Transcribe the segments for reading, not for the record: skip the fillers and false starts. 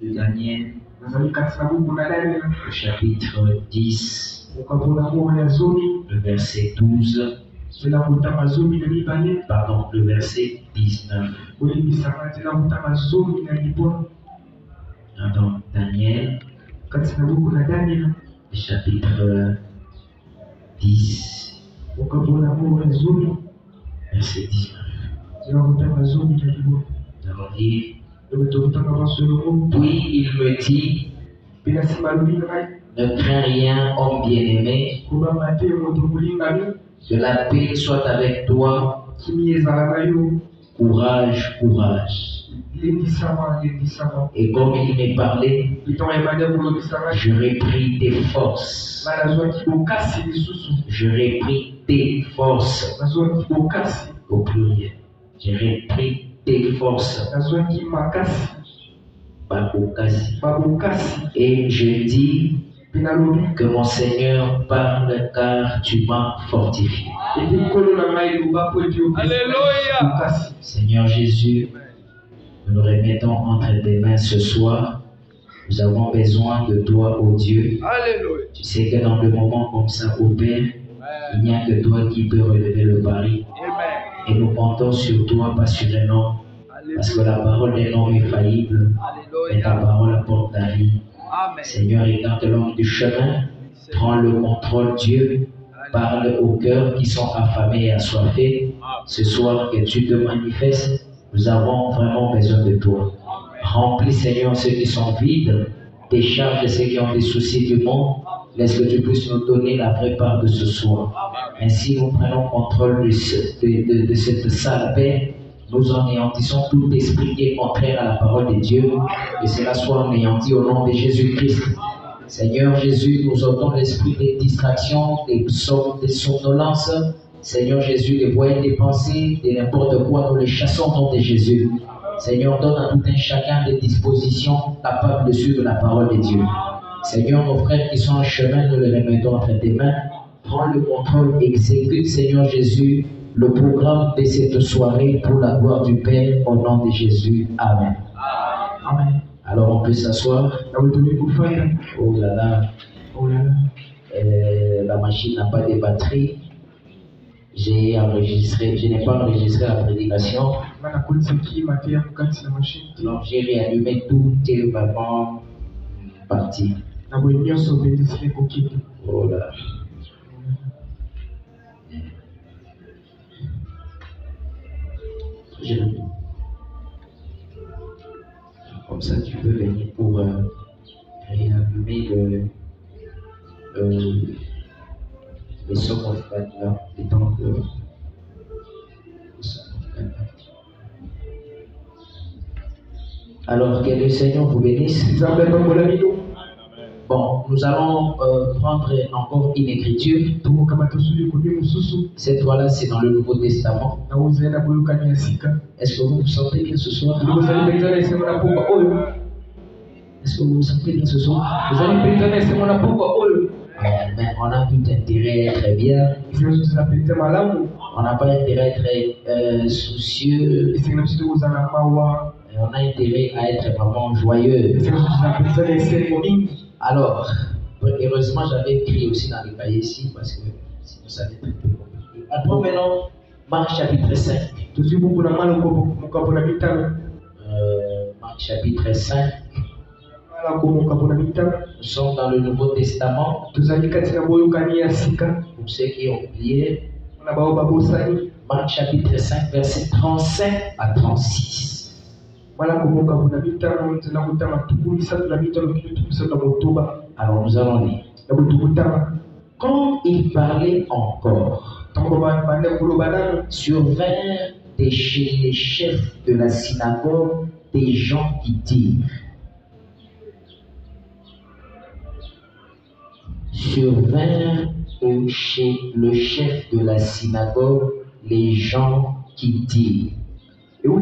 de Daniel, le chapitre 10, le verset 12, pardon, le verset 19. Dans Daniel, le chapitre 10, verset 19. Nous allons lire. Puis il me dit, ne crains rien, homme bien-aimé, que la paix soit avec toi. Courage, courage. Et comme il m'est parlé, je repris tes forces. Je repris tes forces. Au pluriel. Je repris tes forces. Et je dis que mon Seigneur parle car tu m'as fortifié. Alléluia. Seigneur Jésus, nous nous remettons entre tes mains ce soir. Nous avons besoin de toi, ô Dieu. Alléluia. Tu sais que dans le moment comme ça, ô Père, il n'y a que toi qui peux relever le pari. Et nous comptons sur toi passionnément. Parce que la parole d'un homme est faillible, mais ta parole apporte la vie. Seigneur, écarte l'homme du chemin, prends le contrôle, Dieu, parle aux cœurs qui sont affamés et assoiffés. Ce soir, que tu te manifestes, nous avons vraiment besoin de toi. Remplis, Seigneur, ceux qui sont vides, décharge ceux qui ont des soucis du monde. Laisse que tu puisses nous donner la vraie part de ce soir. Ainsi, nous prenons contrôle de cette salle paix. Nous anéantissons tout esprit qui est contraire à la parole de Dieu, et cela soit anéanti au nom de Jésus-Christ. Seigneur Jésus, nous ôtons l'esprit des distractions, des somnolences. Seigneur Jésus, des voyelles, des pensées, de n'importe quoi, nous les chassons au nom de Jésus. Seigneur, donne à tout un chacun des dispositions capables de suivre la parole de Dieu. Seigneur, nos frères qui sont en chemin, nous les remettons entre tes mains. Prends le contrôle, exécute, Seigneur Jésus, le programme de cette soirée pour la gloire du Père, au nom de Jésus. Amen. Amen. Alors on peut s'asseoir. Oh là là. La machine n'a pas de batterie. Je n'ai pas enregistré la prédication. Donc j'ai réallumé, tout est vraiment parti. Oh là. Comme ça, tu peux venir pour réallumer le son of God là, le temps que le son of God là. Alors, que le Seigneur vous bénisse. Bon, nous allons prendre encore une écriture. Cette fois-là, c'est dans le Nouveau Testament. Est-ce que vous vous sentez bien ce soir? Est-ce que vous vous sentez bien ce soir? Mais on a tout intérêt à être bien. On n'a pas intérêt à être soucieux. On a intérêt à être vraiment joyeux. Alors, heureusement, j'avais écrit aussi dans les cahiers ici parce que sinon ça va être un peu compliqué. Après, maintenant, Marc chapitre 5. Marc chapitre 5. Nous sommes dans le Nouveau Testament. Pour ceux qui ont oublié, Marc chapitre 5, verset 35 à 36. Alors nous allons lire. Quand il parlait encore, survinrent chez les chefs de la synagogue des gens qui dirent. Survinrent chez le chef de la synagogue les gens qui dirent. Le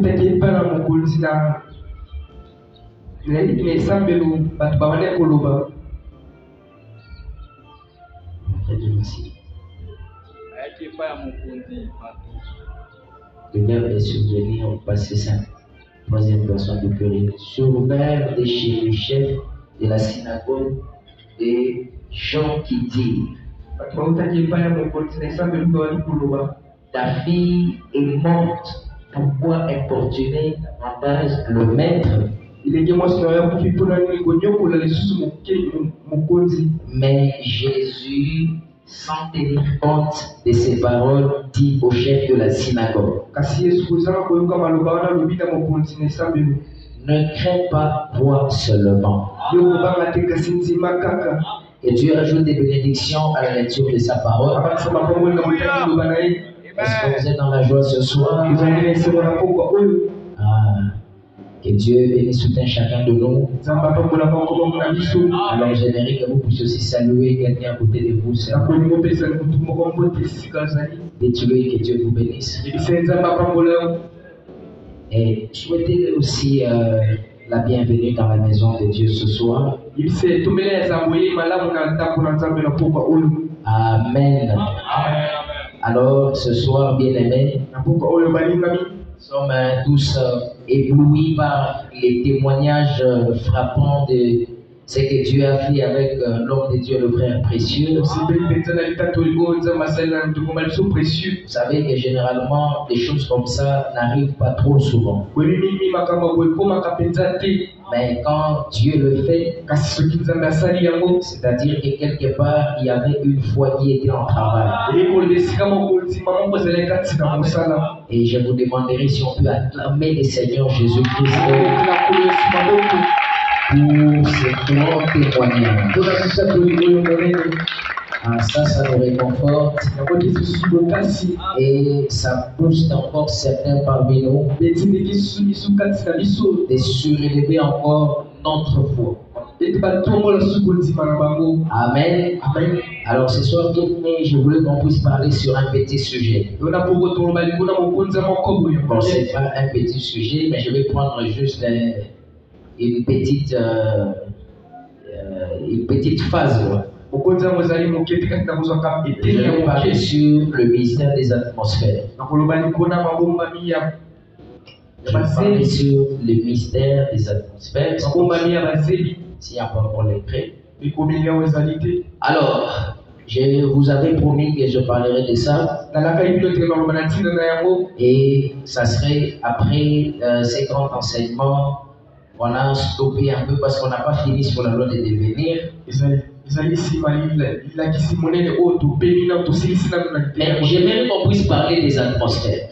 verbe est survenu au passé simple. Troisième personne du pluriel. Surveille de chez le chef de la synagogue des gens qui disent ta fille est morte, pourquoi importuner davantage le maître? Mais Jésus, sans tenir compte de ces paroles, dit au chef de la synagogue, ne crains pas, vois seulement. Et Dieu ajoute des bénédictions à la lecture de sa parole. Est-ce que vous êtes dans la joie ce soir? Que Dieu bénisse tout un chacun de nous. Alors j'aimerais que vous puissiez aussi saluer quelqu'un à côté de vous. Dites-lui que Dieu vous bénisse. Et souhaitez aussi la bienvenue dans la maison de Dieu ce soir. Amen. Alors ce soir, bien-aimés, nous sommes tous éblouis par les témoignages frappants de ce que Dieu a fait avec l'homme de Dieu, le frère précieux. Vous savez que généralement, des choses comme ça n'arrivent pas trop souvent. Mais quand Dieu le fait, c'est-à-dire que quelque part, il y avait une foi qui était en travail. Et je vous demanderai si on peut acclamer le Seigneur Jésus-Christ pour ces grands témoignages. Ça nous réconforte et ça booste encore certains parmi nous de surélever encore notre foi. Amen. Alors ce soir, je voulais qu'on puisse parler sur un petit sujet. Bon, c'est pas un petit sujet, mais je vais prendre juste une petite phase. Je vais parler sur le mystère des atmosphères. Je vais parler sur le mystère des atmosphères. S'il n'y a pas encore les prêts. Alors, je vous avais promis que je parlerai de ça. Et ça serait après ces grands enseignements. On a stoppé un peu parce qu'on n'a pas fini sur la loi de devenir. Mais j'aimerais qu'on puisse parler des atmosphères.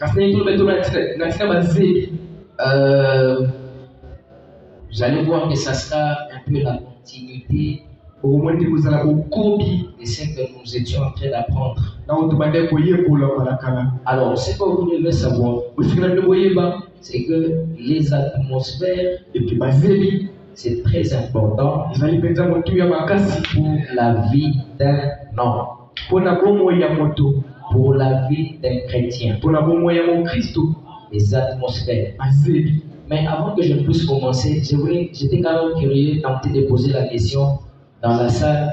Vous allez voir que ça sera un peu la continuité de ce que nous étions en train d'apprendre. Alors, ce que vous devez savoir, c'est que les atmosphères, c'est très important pour la vie d'un homme, pour la vie d'un chrétien, les atmosphères. Mais avant que je puisse commencer, j'étais quand même curieux, tenté de poser la question dans la salle.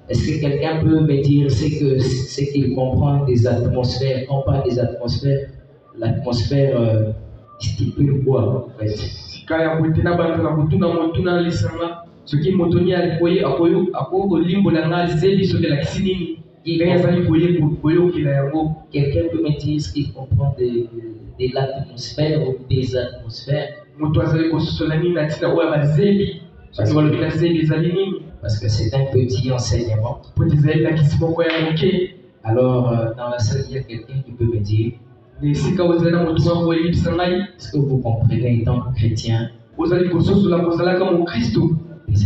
Est-ce que quelqu'un peut me dire ce qu'il comprend des atmosphères? Quand on parle des atmosphères, l'atmosphère stipule quoi en fait? Quelqu'un peut me dire ce qu'il comprend de l'atmosphère ou des atmosphères? Parce que c'est un petit enseignement. Alors, dans la salle, il y a quelqu'un qui peut me dire, est-ce que vous comprenez, en tant que chrétien, les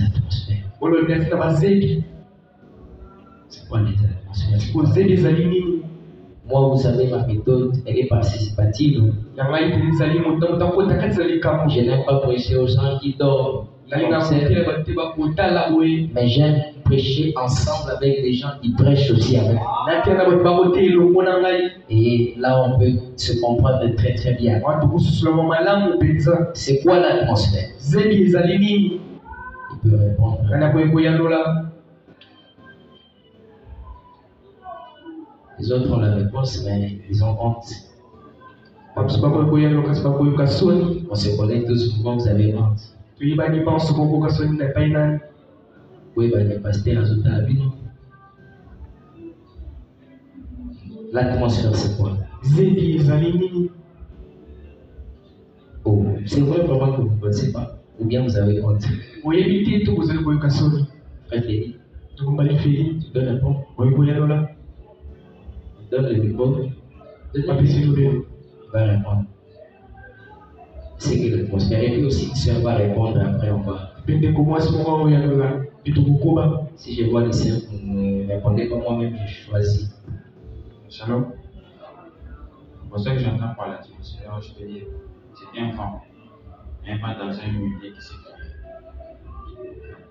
atmosphères? C'est quoi les atmosphères? Moi, vous savez, ma méthode, elle est participative. Je n'aime pas prêcher aux gens qui dorment. Mais j'aime prêcher ensemble avec les gens qui prêchent aussi avec moi. Et là, on peut se comprendre très très bien. C'est quoi l'atmosphère? Il peut répondre. Les autres ont la réponse, mais ils ont honte. On se connaît tous, pourquoi vous avez honte? Oui, bah, les pasteurs, l'atmosphère, c'est quoi? Oh, c'est vrai vraiment que vous ne pensez pas. Ou bien vous avez honte. Frère Félix, tu peux répondre? Donne le micro. Il va répondre. C'est que l'atmosphère. Et puis aussi, si on va répondre après, on va. Si je vois les sœurs, vous ne répondez pas moi-même, je choisis. Shalom. Pour ça que j'entends par l'atmosphère, je peux dire, c'est un vent. Un vent dans un milieu qui se crée.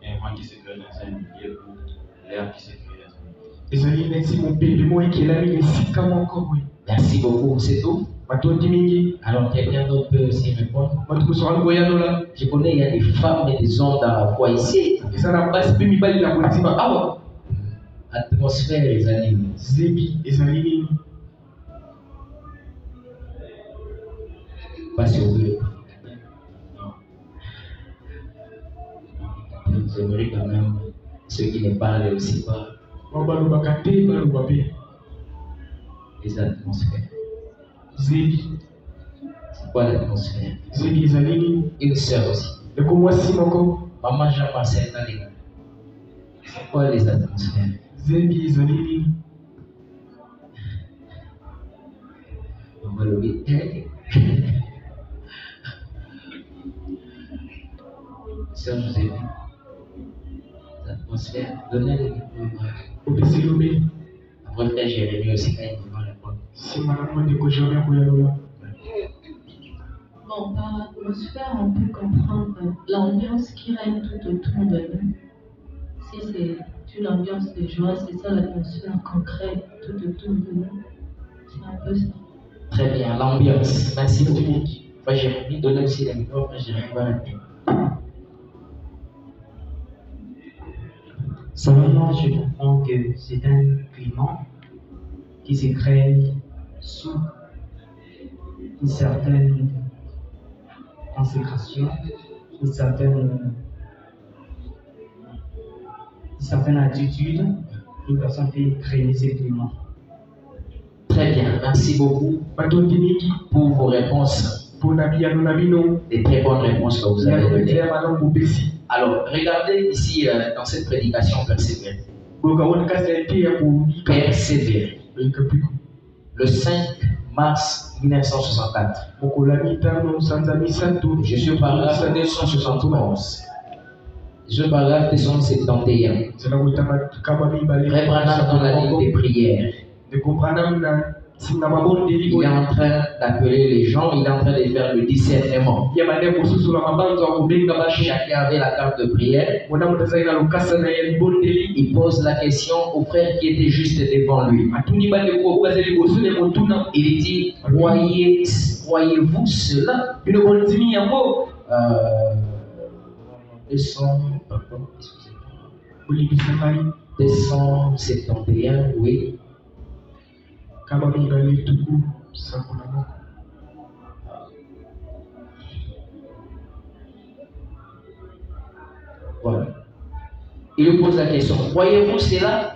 Un vent qui se crée dans un milieu où l'air qui se crée. Merci beaucoup, c'est tout. Alors quelqu'un d'autre peut aussi répondre. Je connais, il y a des femmes et des hommes dans la foi ici. Atmosphère, les animaux. Pas sur eux. J'aimerais quand même ceux qui ne parlent aussi pas. Les atmosphères. C'est quoi l'atmosphère? Une sœur aussi. Maman Jean-Marcel Naléga. C'est quoi les atmosphères? On va le dire. Sœur Joséphine. L'atmosphère. Donnez le micro. Après, frère Jérémie aussi, quand il va répondre. Bon, par l'atmosphère, on peut comprendre l'ambiance qui règne tout autour de nous. Si c'est une ambiance de joie, c'est ça l'atmosphère concrète tout autour de nous. C'est un peu ça. Très bien, l'ambiance. Merci beaucoup. Frère Jérémie, donnez aussi le micro. Frère Jérémie va répondre. Selon moi, je comprends que c'est un climat qui se crée sous une certaine consécration, une certaine attitude, une personne peut créer ce climat. Très bien, merci beaucoup pour vos réponses. Des très bonnes réponses que vous avez données. Alors, regardez ici dans cette prédication persévérer. Persévérer. Le 5 mars 1964. Je suis au paragraphe 271. Je paragraphe 271. Frère Branham dans la ligne des prières. Il est en train d'appeler les gens, il est en train de faire le discernement. Chacun avait la carte de prière. Il pose la question au frère qui était juste devant lui. Il dit, croyez-vous cela? 271, oui. Voilà. Il lui pose la question, croyez-vous cela?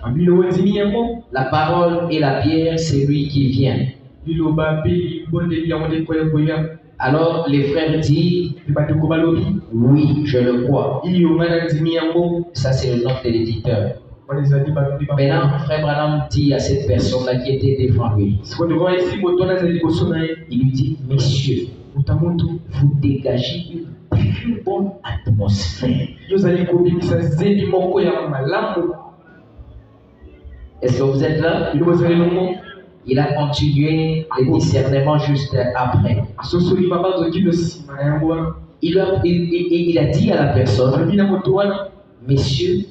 La parole et la pierre, c'est lui qui vient. Alors les frères disent, oui, je le crois. Ça, c'est le nom de l'éditeur. Maintenant, frère Branham dit à cette personne-là qui était devant lui, il lui dit, messieurs, vous dégagez une très bonne atmosphère. Est-ce que vous êtes là? Il a continué le discernement juste après. Il a dit à la personne, messieurs,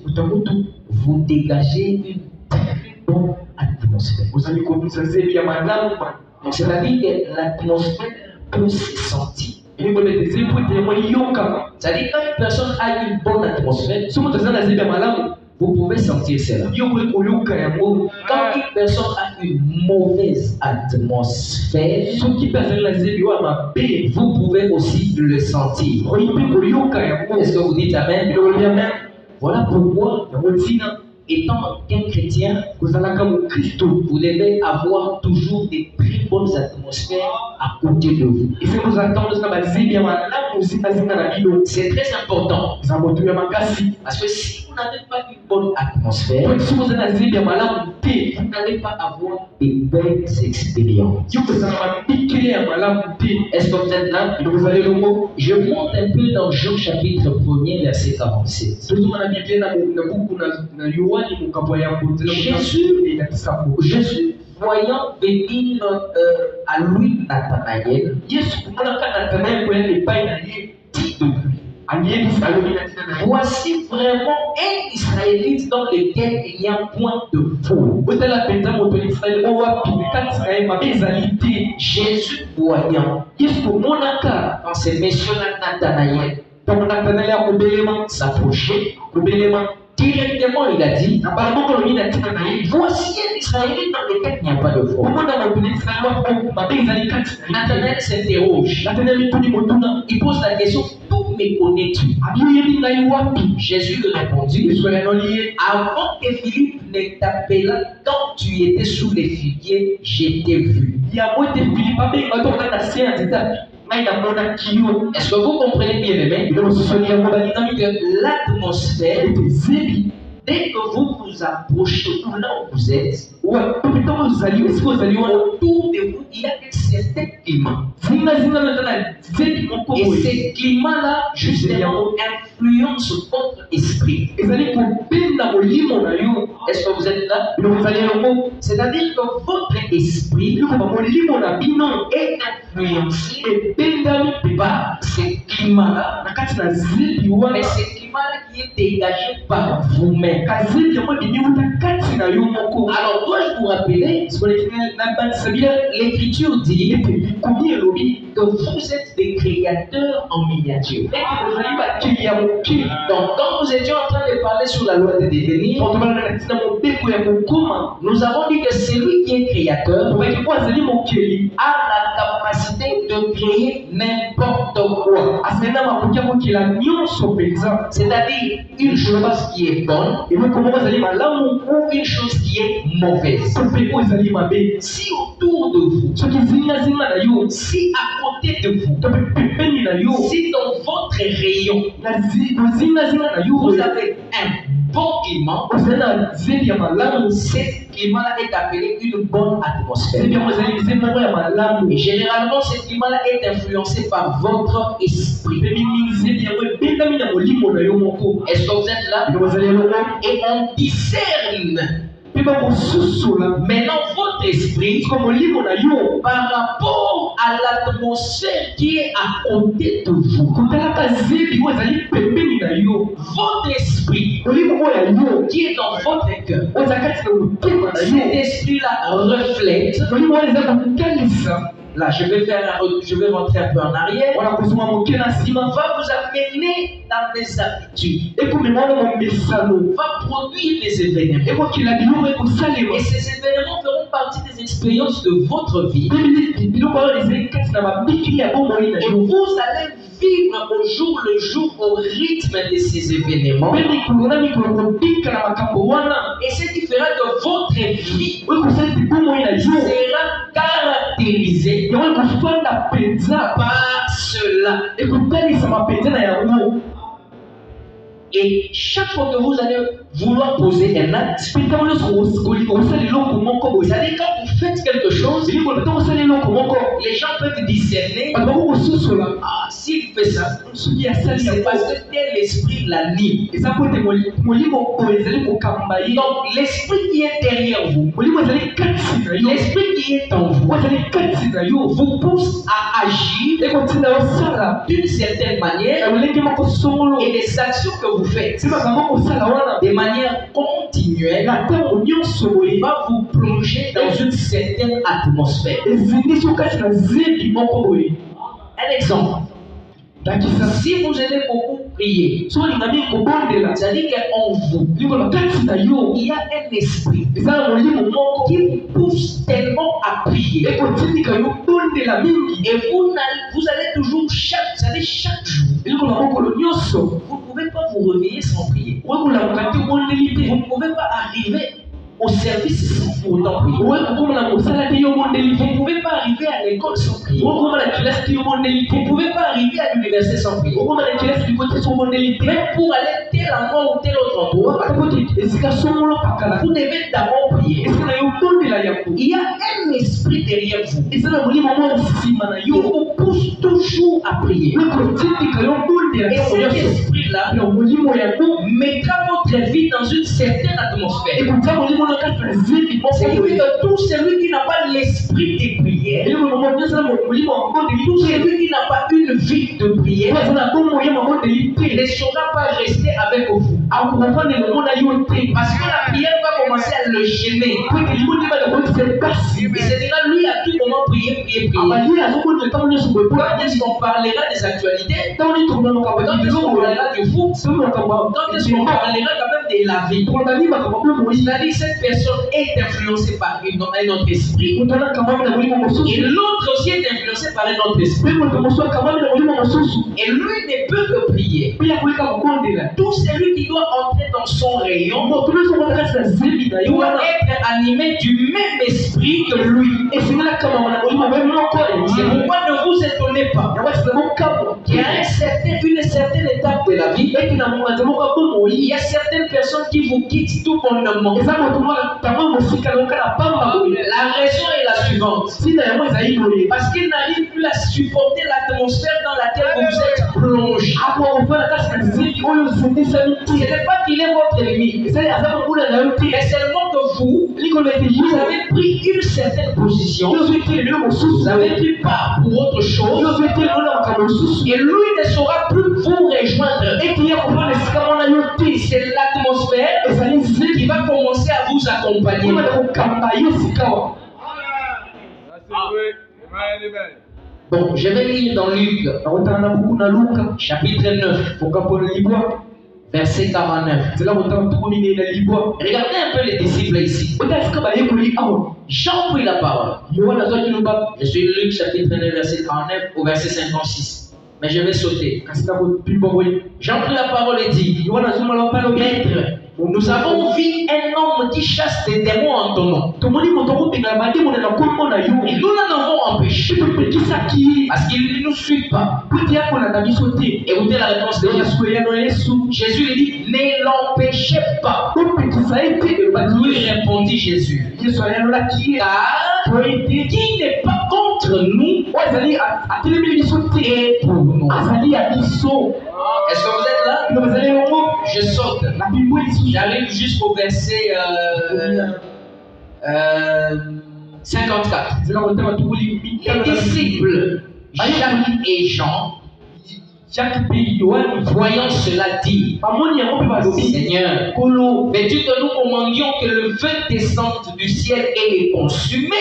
vous dégagez une très bonne atmosphère. C'est-à-dire que l'atmosphère peut se sentir. C'est-à-dire que quand une personne a une bonne atmosphère, vous Vous pouvez sentir cela. Quand une personne a une mauvaise atmosphère, vous pouvez aussi le sentir. Est-ce que vous dites Amen? Voilà pourquoi, étant un chrétien, vous devez avoir toujours des très bonnes atmosphères à côté de vous. C'est très important. Parce que si vous n'avez pas une bonne atmosphère, vous n'allez pas avoir des belles expériences. Est-ce que vous êtes là? Je monte un peu dans Jean chapitre 1er, verset 47. Jésus, voyant venir à lui Nathanaël, dit de lui, voici vraiment un Israélite dans lequel il n'y a point de faux. Jésus voyant, quand ces messieurs Nathanaël s'approchaient, directement il a dit, voici un Israélite dans lequel il n'y a pas de faux. Nathanaël s'interroge, il pose la question, d'où me connais-tu? Jésus lui répondit, avant que Philippe ne t'appela, quand tu étais sous les figuiers, je t'ai vu. Est-ce que vous comprenez bien, aimé, que l'atmosphère, dès que vous vous approchez de là où vous êtes, autour de vous, il y a un certain climat. Et ce climat-là, justement, influence votre esprit. Est-ce que vous êtes là? C'est-à-dire que votre esprit est influencé par ce climat-là, mais ce climat-là qui est dégagé par vous-même. Alors, dois-je vous rappeler, l'Écriture dit que vous êtes des créateurs en miniature. Donc, quand nous étions en train de parler sur la loi de devenir, nous avons dit que celui qui est créateur a la capacité de créer n'importe quoi. C'est-à-dire une chose qui est bonne ou une chose qui est mauvaise. Si autour de vous, si à côté de vous, si dans votre rayon, vous avez un bon climat, ce climat-là est appelé une bonne atmosphère. Et généralement, ce climat-là est influencé par votre esprit. Est-ce que vous êtes là? Et on discerne maintenant votre esprit par rapport à l'atmosphère qui est à côté de vous. Votre esprit qui est dans votre cœur, cet esprit-là reflète. Là, je vais rentrer un peu en arrière. Va vous amener dans des habitudes. Va produire des événements. Et ces événements feront partie des expériences de votre vie. Et vous allez vivre au jour le jour au rythme de ces événements. Et ce qui fera que votre vie sera caractérisée par cela. Et chaque fois que vous allez vouloir poser un acte, c'est-à-dire quand vous faites quelque chose, les gens peuvent discerner. Ah, s'il fait ça, c'est parce que tel esprit l'anime. Donc l'esprit qui est derrière vous, l'esprit qui est en vous, vous pousse à agir d'une certaine manière, et les actions que vous faites de manière continuelle va vous plonger dans une certaine atmosphère. Un exemple. Si vous allez beaucoup prier, c'est-à-dire qu'en vous, il y a un esprit qui vous pousse tellement à prier. Et vous allez toujours chaque jour. Vous ne pouvez pas vous réveiller sans prier. Vous ne pouvez pas arriver au service sans pour autant prier. Vous ne pouvez pas arriver à l'école sans prier. Vous ne pouvez pas arriver à l'université sans prier. Même pour aller tel endroit ou tel autre endroit, vous devez d'abord prier. Il y a un esprit derrière vous qui vous pousse toujours à prier. Et cet esprit-là mettra votre vie dans une certaine atmosphère. C'est-à-dire que tout celui qui n'a pas l'esprit de prière, tout celui qui n'a pas une vie de prière, ne saura pas rester avec vous. Parce que la prière va commencer à le gêner. Il se dira, lui, à tout moment, prier. Quand est-ce qu'on parlera des actualités? Quand est-ce qu'on parlera du foot? Quand est-ce qu'on parlera quand même de la vie? C'est-à-dire cette personne est influencée par un autre esprit. Et l'autre aussi est influencé par un autre esprit. Et lui ne peut que prier. Tout celui qui doit entrer dans son rayon doit être animé du même esprit que lui. C'est pourquoi ne vous étonnez pas qu'il y a une certaine étape de la vie. Il y a certaines personnes qui vous quittent tout bonnement. La raison est la suivante. Parce qu'ils n'arrivent plus à supporter l'atmosphère dans laquelle vous êtes plongé. Ce n'est pas qu'il est votre ennemi, mais seulement que vous avez pris une certaine position. Vous avez pris part pour autre chose. Et lui ne saura plus vous rejoindre. C'est l'atmosphère qui va commencer à vous accompagner. Bon, je vais lire dans Luc, chapitre 9, verset 49. Regardez un peu les disciples ici. Jean prit la parole. Je suis Luc, chapitre 9, verset 49 au verset 56. Mais je vais sauter. Jean prit la parole et dit, Maître, nous avons vu un homme qui chasse des démons en ton nom. Et nous l'en avons empêché parce qu'il ne nous suit pas. Écoutez la réponse de Jésus. Jésus lui dit, ne l'empêchez pas. Lui répondit Jésus, car qui n'est pas contre nous et pour nous. Est-ce que vous êtes là? Je saute. J'arrive jusqu'au verset 54. Les disciples Jacques et Jean, voyant cela, dit, Seigneur, mais tu que nous commandions que le feu descende du ciel et les consume.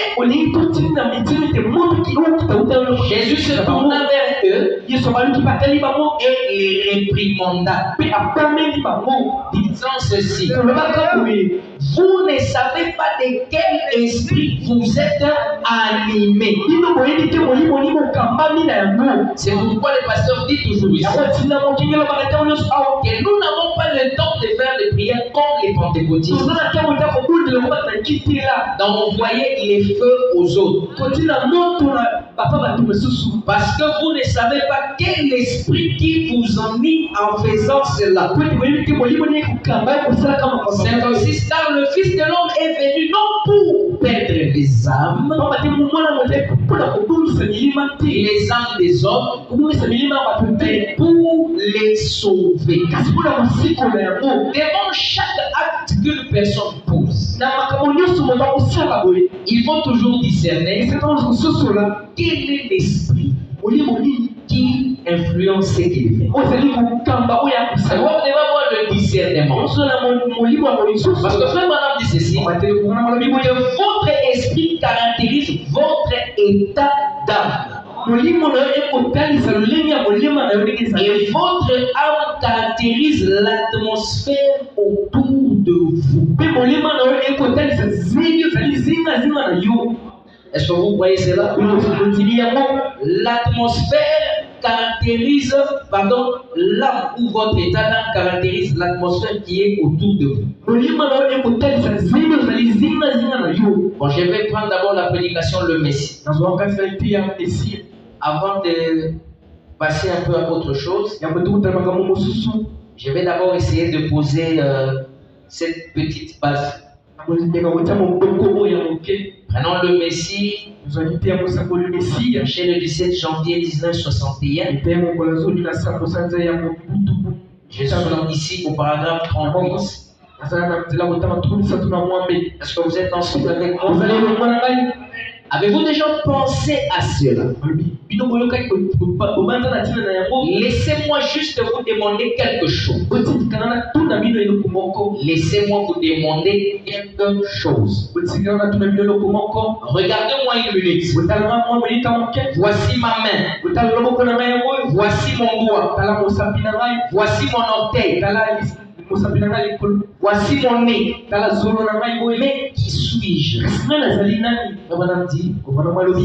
Jésus se tourna vers eux et les réprimanda, disant ceci, vous ne savez pas de quel esprit vous êtes animés. C'est pourquoi le pasteur dit toujours ici que nous n'avons pas le temps de faire des prières comme les pentecôtistes, d'envoyer les feux aux autres. Parce que vous ne savez pas quel esprit qui vous ennuie en faisant cela. 56. Car le Fils de l'homme est venu non pour perdre les âmes, les âmes des hommes, mais pour les sauver. Devant chaque acte qu'une personne pose, il faut toujours discerner quel est l'esprit qui influence ce qu'il fait. Vous devez avoir le discernement. Parce que frère Madame dit ceci, que votre esprit caractérise votre état d'âme. Et votre âme caractérise l'atmosphère autour de vous. Est-ce que vous voyez cela? L'atmosphère caractérise, l'âme ou votre état d'âme caractérise l'atmosphère qui est autour de vous. Bon, je vais prendre d'abord la prédication, le Messie. Avant de passer un peu à autre chose, je vais d'abord essayer de poser cette petite base. Prenons le Messie. Chez le 17 janvier 1961. Je suis ici au paragraphe 38. Est-ce que vous êtes ensemble avec moi? Avez-vous déjà pensé à cela? Laissez-moi juste vous demander quelque chose. Laissez-moi vous demander quelque chose. Regardez-moi une minute. Voici ma main. Voici mon doigt. Voici mon orteil. Voici mon nez. Mais qui suis-je?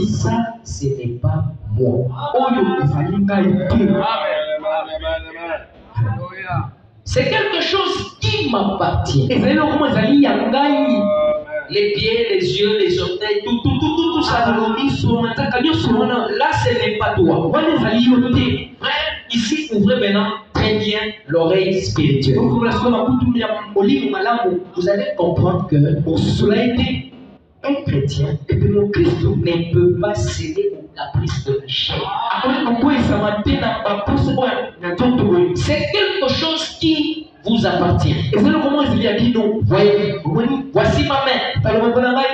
Ça, ce n'est pas moi. C'est quelque chose qui m'appartient. Les pieds, les yeux, les orteils, tout ça. Là, ce n'est pas toi. Frère, ici, ouvrez maintenant très bien l'oreille spirituelle. Vous allez comprendre que un chrétien ne peut pas céder au caprice de la chair. C'est quelque chose qui vous appartient. Voyez, voici ma main.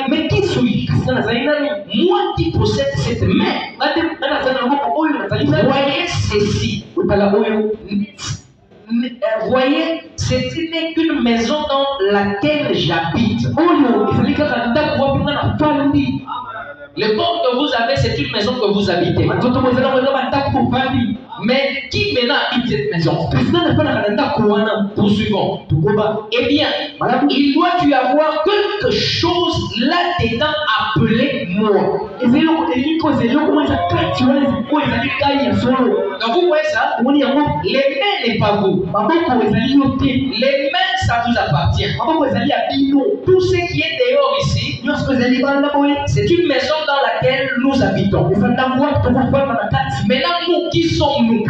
Mais qui suis-je? Moi qui possède cette main. Voyez ceci. Voyez, ce n'est qu'une maison dans laquelle j'habite. Le corps que vous avez, c'est une maison que vous habitez. Mais qui maintenant habite cette maison? Poursuivons. Eh bien, il doit y avoir quelque chose là-dedans appelé moi. Donc vous voyez ça? Les mains n'est pas vous. Les mains, ça vous appartient. Tout ce qui est dehors ici, c'est une maison dans laquelle nous habitons. Maintenant, nous, qui sommes-nous?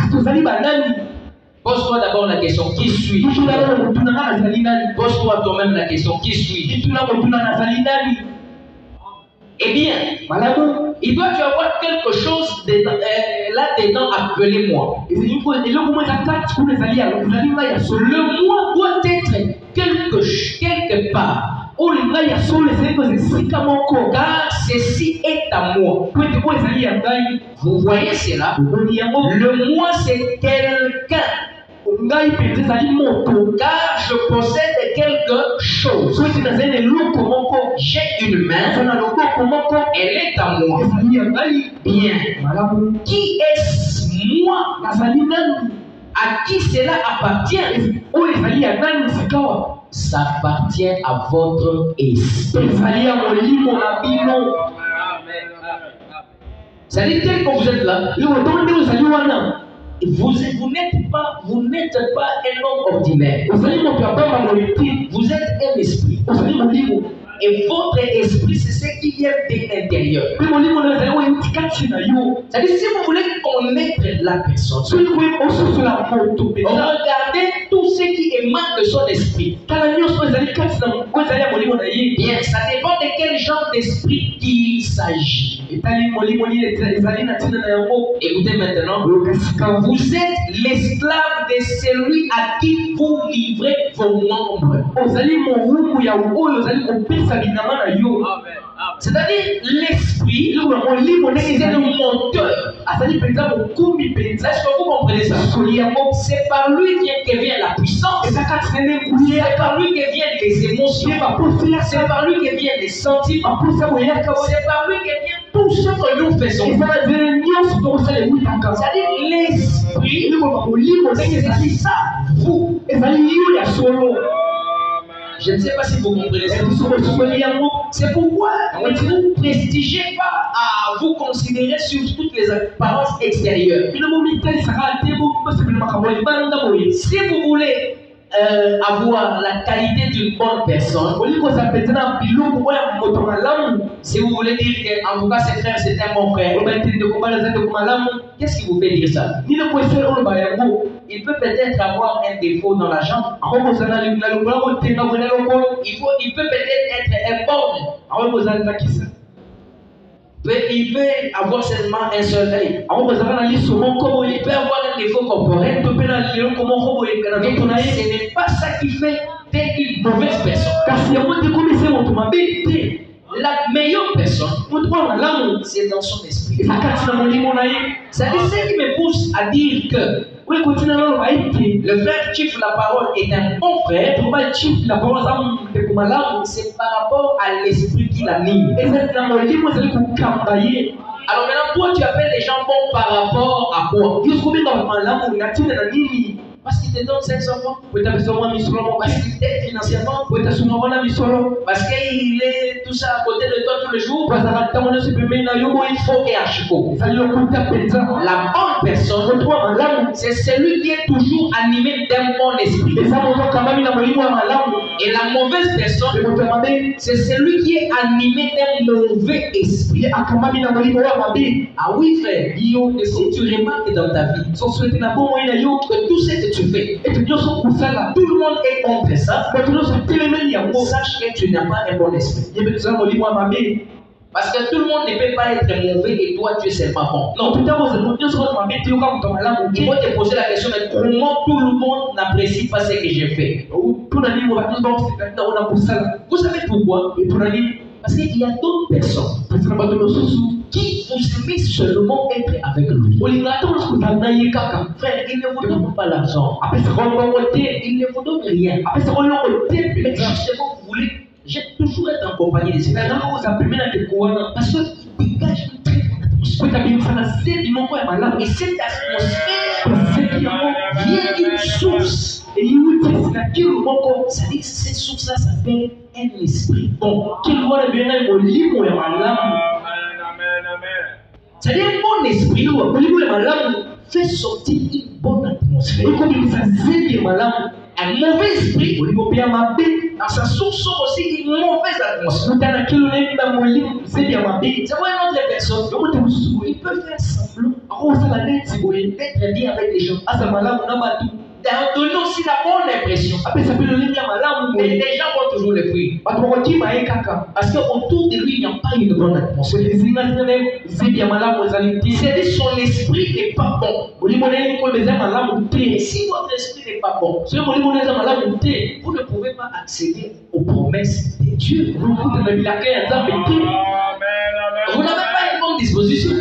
Pose-toi d'abord la question, qui suis-je? Pose-toi toi-même la question, qui suis-je? Eh bien, il doit y avoir quelque chose là-dedans appelé moi. Le moi doit être quelque part. Car ceci est à moi. Vous voyez cela? Le moi, c'est quelqu'un. Car je possède quelque chose. J'ai une main. Elle est à moi. Bien. Qui est-ce moi? À qui cela appartient? Ça appartient à votre esprit. C'est-à-dire tel que vous êtes là, vous n'êtes pas un homme ordinaire. Vous êtes un esprit. Et votre esprit, c'est ce qui vient de l'intérieur. C'est-à-dire, si vous voulez connaître la personne, regardez tout ce qui émane de son esprit. Bien, ça dépend de quel genre d'esprit il s'agit. Écoutez maintenant, vous êtes l'esclave de celui à qui vous livrez vos membres. C'est-à-dire l'esprit, c'est le moteur. Est-ce que vous comprenez ça? C'est par lui que vient la puissance. C'est par lui que viennent les émotions. C'est par lui que viennent les sentiments. C'est par lui que vient tout ce que nous faisons. C'est-à-dire l'esprit, c'est ça, vous. Je ne sais pas si vous comprenez ça. C'est pourquoi vous ne prestigez pas à vous considérer sur toutes les apparences extérieures. Si vous voulez avoir la qualité d'une bonne personne, si vous voulez dire qu'en tout cas ce frère c'est un bon frère, qu'est-ce qui vous fait dire ça? Il peut peut-être avoir un défaut dans la jambe. Il peut peut-être être un borgne. Il peut avoir seulement un seul œil. Il peut avoir un défaut corporel. Ce n'est pas ça qui fait d'être une mauvaise personne. La meilleure personne, c'est dans son esprit. C'est ce qui me pousse à dire que le frère Chief La Parole est un bon frère. C'est par rapport à l'esprit qui l'anime. Alors maintenant, toi tu appelles les gens bons par rapport à quoi? Parce qu'il te donne 500 francs, parce qu'il t'aide financièrement, parce qu'il est tout ça à côté de toi tous les jours. Il faut et archico. La bonne personne, c'est celui qui est toujours animé d'un bon esprit. Et la mauvaise personne, c'est celui qui est animé d'un mauvais esprit. Ah oui frère, et si tu remarques dans ta vie que tout ce que tu fais, tout le monde est contre ça, sache que tu n'as pas un bon esprit. Parce que tout le monde ne peut pas être mauvais et toi tu es seulement bon. Non. Ils vont te poser la question, mais comment tout le monde n'apprécie pas ce que j'ai fait? Vous savez pourquoi? Parce qu'il y a d'autres personnes qui vous aimez seulement être avec lui. Frère, il ne vous donne pas l'argent. Il ne vous donne rien. Mais justement, vous voulez toujours être en compagnie de ces personnes. Parce qu'il dégage une très bonne atmosphère. Et cette atmosphère vient d'une source. C'est-à-dire que cette source-là s'appelle un esprit bon. C'est-à-dire un bon esprit fait sortir une bonne atmosphère. Un mauvais esprit, dans sa source sort aussi une mauvaise atmosphère. C'est quoi une autre personne? Il peut faire semblant d'être bien avec les gens. Donner aussi la bonne impression. Mais les gens vont toujours le fuir. Parce qu'autour de lui, il n'y a pas une bonne atmosphère. C'est-à-dire son esprit n'est pas bon. Et si votre esprit n'est pas bon, vous ne pouvez pas accéder aux promesses de Dieu. Vous n'avez pas une bonne disposition.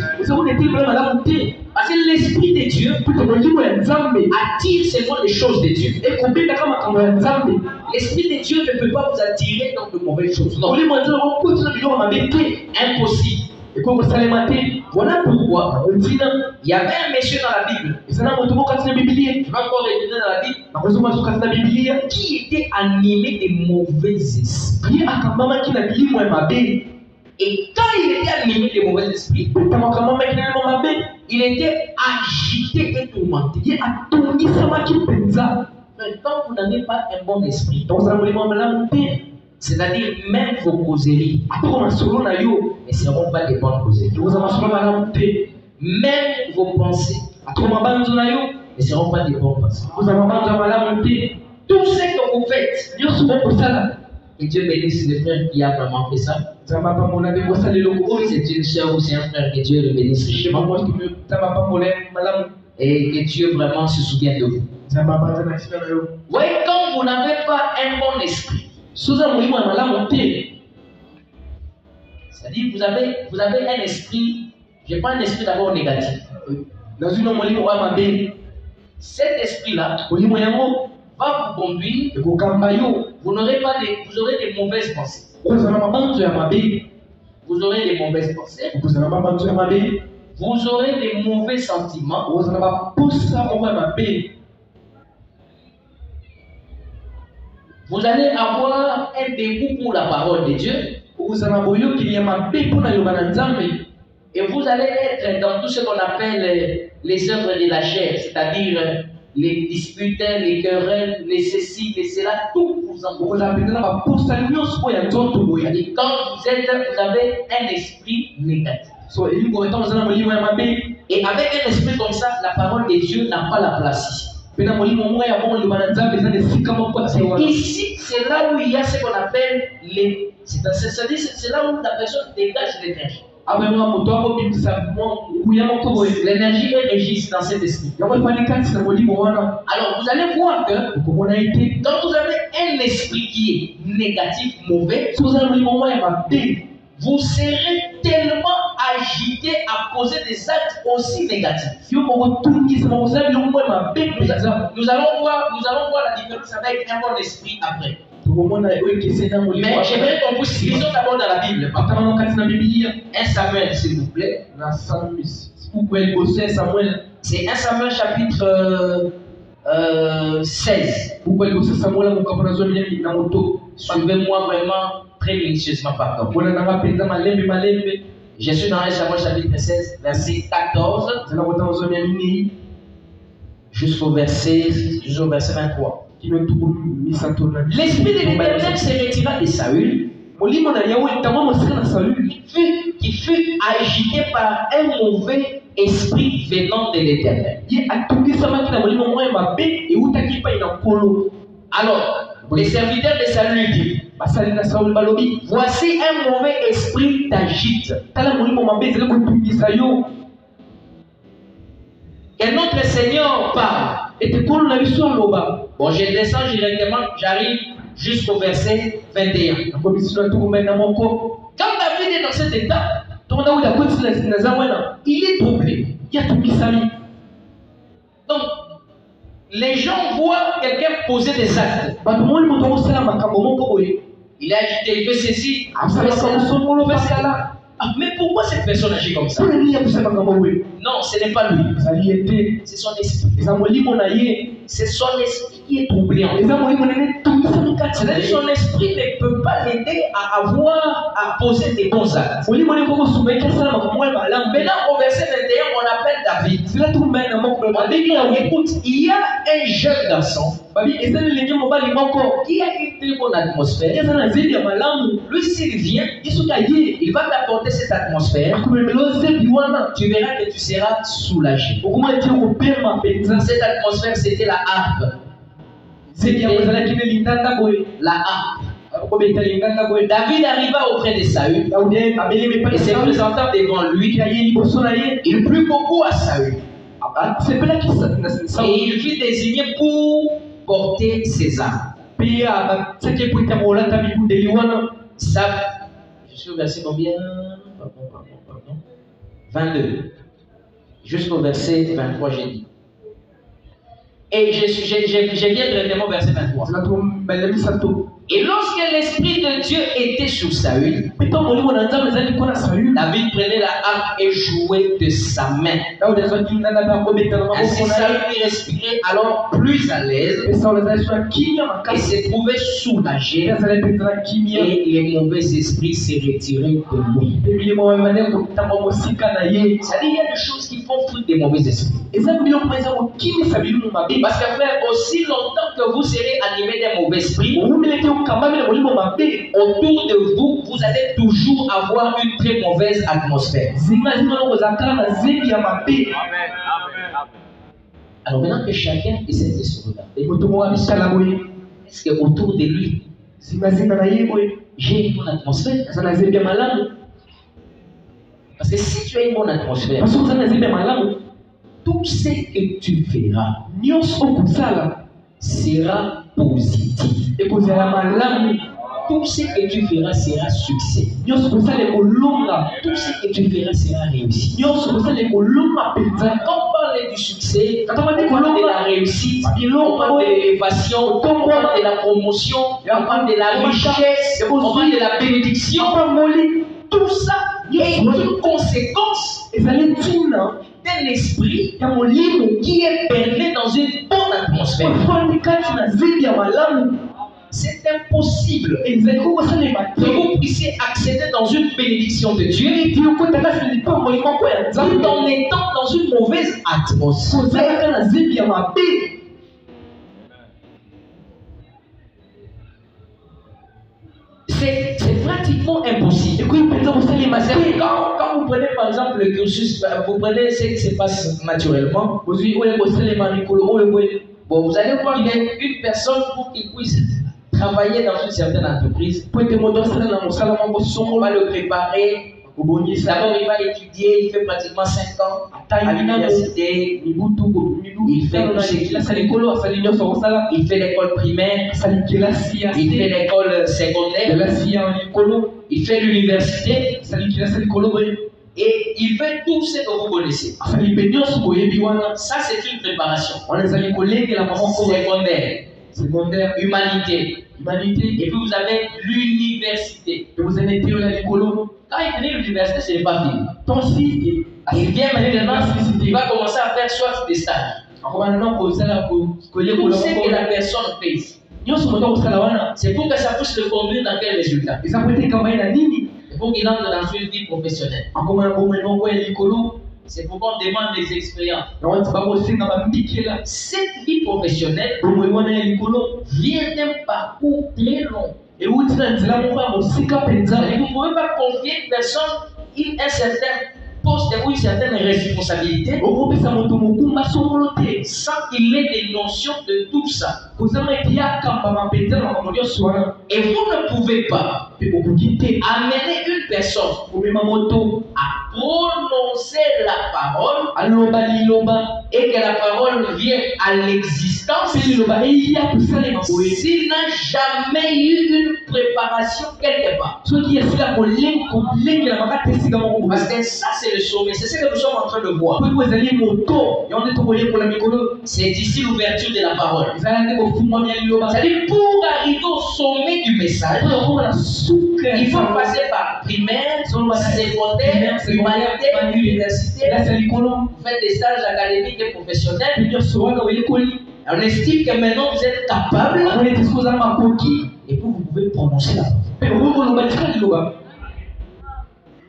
Parce que l'esprit de Dieu attire seulement les choses de Dieu. L'esprit de Dieu ne peut pas vous attirer dans de mauvaises choses. Non. Impossible. Voilà pourquoi il y avait un monsieur dans la Bible. Je vais encore retourner dans la Bible. Qui était animé de mauvais esprits. Et quand il était animé de mauvais esprits, il était agité et tourmenté. Mais quand vous n'avez pas un bon esprit, c'est-à-dire même vos causeries ne seront pas des bonnes causeries. Même vos pensées ne seront pas des bonnes pensées. Tout ce que vous faites, que Dieu bénisse le frère qui a vraiment fait ça. C'est une soeur ou c'est un frère, que Dieu le bénisse richement. Et que Dieu vraiment se souvienne de vous. Oui, quand vous n'avez pas un bon esprit, c'est-à-dire vous avez un esprit, je pas un esprit d'abord négatif. Cet esprit-là va vous conduire, vous aurez des mauvaises pensées. Vous aurez des mauvaises pensées. Vous aurez des mauvais sentiments. Vous allez avoir un dégoût pour la parole de Dieu. Et vous allez être dans tout ce qu'on appelle les œuvres de la chair, c'est-à-dire les disputes, les querelles, les ceci, les cela, tout vous en vous avez un esprit négatif. Et avec un esprit comme ça, la parole de Dieu n'a pas la place ici. Ici, c'est là où il y a ce qu'on appelle les... C'est là où la personne dégage l'énergie. L'énergie est régie dans cet esprit. Alors vous allez voir que quand vous avez un esprit qui est négatif, mauvais, vous serez tellement agité à poser des actes aussi négatifs. Nous allons voir la différence avec un bon esprit après. Mais j'aimerais qu'on puisse lire d'abord dans la Bible. 1 Samuel, s'il vous plaît. C'est 1 Samuel chapitre 16. Suivez-moi vraiment très minutieusement par contre. Je suis dans 1 Samuel chapitre 16, verset 14 jusqu'au verset 23. L'esprit de l'Éternel se retira de Saül, qui fut agité par un mauvais esprit venant de l'Éternel. Alors, les serviteurs de Saül lui disent: voici un mauvais esprit t'agite. Que notre Seigneur parle. Bon, je descends directement, j'arrive jusqu'au verset 21. Quand David est dans cet état, il est troublé. Donc, les gens voient quelqu'un poser des actes. Il a agité, il fait ceci, mais pourquoi cette personne agit comme ça? Non, ce n'est pas lui. C'est son esprit. C'est son esprit qui est troublé. C'est-à-dire son esprit ne peut pas l'aider à poser des bons actes. Maintenant, au verset 21, on appelle David. On dit, écoute, il y a un jeune garçon qui a une très bonne atmosphère. Lui, s'il vient, il va t'apporter cette atmosphère. Tu verras que tu seras soulagé. Cette atmosphère, c'était la harpe. La harpe. David arriva auprès de Saül et se présentant devant lui, il plut beaucoup à Saül. Et il fut désigné pour porter ses armes. Je suis au verset combien? 22. Jusqu'au verset 23, j'ai dit. Et je viens directement au verset 23. Et lorsque l'Esprit de Dieu était sur Saül, David prenait la harpe et jouait de sa main. Ainsi Saül y respirait alors plus à l'aise et se trouvait soulagé, et les mauvais esprits se retiraient de lui. C'est-à-dire il y a des choses qui font fruit des mauvais esprits. Parce que frère, aussi longtemps que vous serez animé d'un mauvais esprit, autour de vous, vous allez toujours avoir une très mauvaise atmosphère. Alors maintenant que chacun essaie de se regarder, est-ce qu'autour de lui, j'ai une bonne atmosphère? Parce que si tu as une bonne atmosphère, tout ce que tu feras sera positif. Tout ce que tu feras sera succès. Tout ce que tu feras sera réussi. Quand on parle du succès, on parle de la réussite, on parle de l'élévation, on parle de la promotion, on parle de la richesse, on parle de la bénédiction. tout ça est une conséquence d'un esprit qui est berné dans une bonne atmosphère. C'est impossible que vous puissiez accéder dans une bénédiction de Dieu tout en étant dans une mauvaise atmosphère. C'est pratiquement impossible. Quand vous prenez par exemple le cursus, vous prenez ce qui se passe naturellement, vous allez voir qu'il y a une personne pour qu'il puisse travailler dans une certaine entreprise. On va le préparer. D'abord, il va étudier, il fait pratiquement 5 ans à l'université. Il fait l'école primaire, il fait l'école secondaire, il fait l'université, et il fait tout ce que vous connaissez. Ça, c'est une préparation. Secondaire, humanité. Et puis vous avez l'université. Quand il finit l'université, ce n'est pas fini. Il vient maintenant, il va commencer à faire soit des stages. Tout ce que la personne fait ici. C'est pour que ça puisse le conduire dans quel résultat? C'est pour qu'il entre dans une vie professionnelle. C'est pourquoi on demande des expériences. Cette vie professionnelle vient d'un parcours très long. Et vous ne pouvez pas confier une personne un certain poste ou une certaine responsabilité sans qu'il ait des notions de tout ça. Et vous ne pouvez pas amener une personne à prononcer la parole et que la parole vienne à l'existence s'il n'a jamais eu une préparation quelque part. Parce que ça c'est le sommet, c'est ce que nous sommes en train de voir. C'est d'ici l'ouverture de la parole. C'est-à-dire pour arriver au sommet du message, il faut passer par primaire, secondaire, humanité, université. Vous faites des stages académiques et professionnels. On estime que maintenant vous êtes capable et puis vous pouvez prononcer la parole.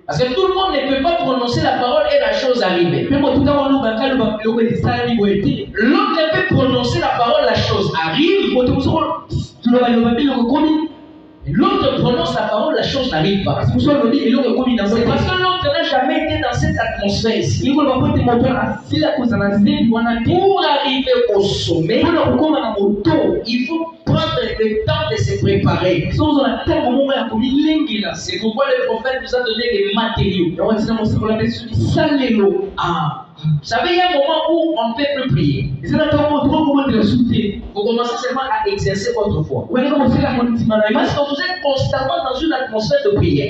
Parce que tout le monde ne peut pas prononcer la parole et la chose arrive. L'autre ne peut prononcer la parole, la chose arrive. L'autre prononce la parole, la chose n'arrive pas. C'est parce que l'autre n'a jamais été dans cette atmosphère ici. Pour arriver au sommet, il faut prendre le temps de se préparer. C'est pourquoi le prophète nous a donné des matériaux. Vous savez, il y a un moment où on ne peut plus prier. Vous commencez seulement à exercer votre foi. Parce que vous êtes constamment dans une atmosphère de prière.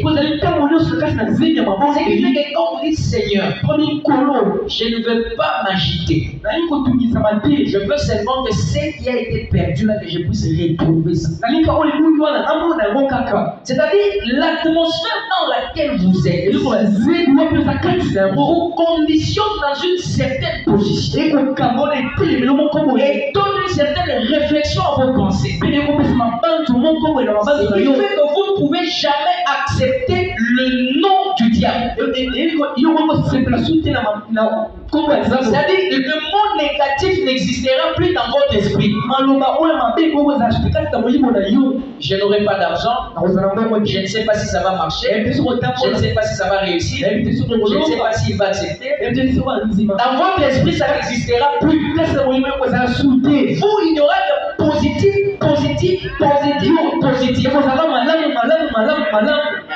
C'est qui fait que quand vous dites Seigneur, je ne veux pas m'agiter. Je veux seulement que ce qui a été perdu là, que je puisse retrouver ça. C'est-à-dire l'atmosphère dans laquelle vous êtes vous conditionne dans une certaine position et donne une certaine réflexion à vos pensées. Ce qui fait que vous ne pouvez jamais accepter le nom du diable. C'est-à-dire que le mot négatif n'existera plus dans votre esprit. Je n'aurai pas d'argent, je ne sais pas si ça va marcher, je ne sais pas si ça va réussir, je ne sais pas s'il va accepter. Dans votre esprit, ça n'existera plus. Vous, il y aura de positif.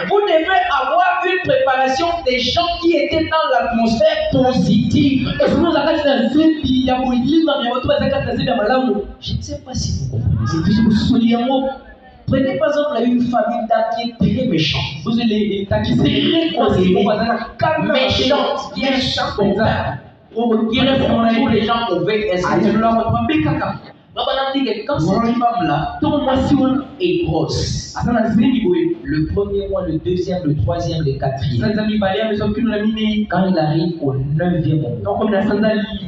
Vous devez avoir une préparation des gens qui étaient dans l'atmosphère positive. Je ne sais pas si vous comprenez. Prenez par exemple une famille qui est très méchante. Vous allez méchante, qui est méchante. Qui répond tous les gens mauvais. Quand cette femme-là est grosse, le premier mois, le deuxième, le troisième, le quatrième, quand il arrive au 9e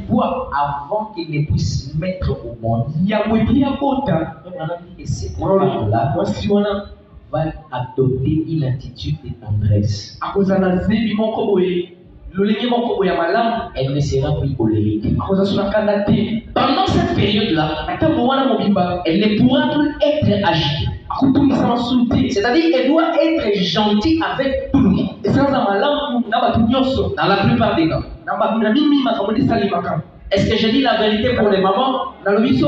mois, avant qu'il ne puisse mettre au monde, et cette femme-là va adopter une attitude de tendresse. Elle ne sera plus colérique. Pendant cette période-là, elle ne pourra plus être agitée. C'est-à-dire qu'elle doit être gentille avec tout le monde. Dans la plupart des cas. Est-ce que je dis la vérité pour les mamans? Pendant ce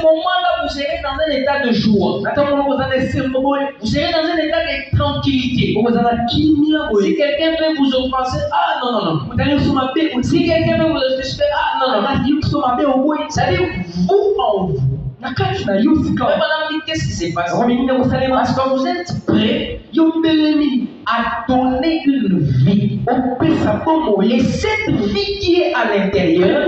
moment-là, vous serez dans un état de joie. Vous serez dans un état de tranquillité. Si quelqu'un veut vous offenser, ah non, non, non. Si quelqu'un veut vous suspecter, ah non, non. C'est-à-dire, vous en vous. Mais madame dit, qu'est-ce qui s'est passé? Parce que vous êtes prêts à donner une vie. Et cette vie qui est à l'intérieur,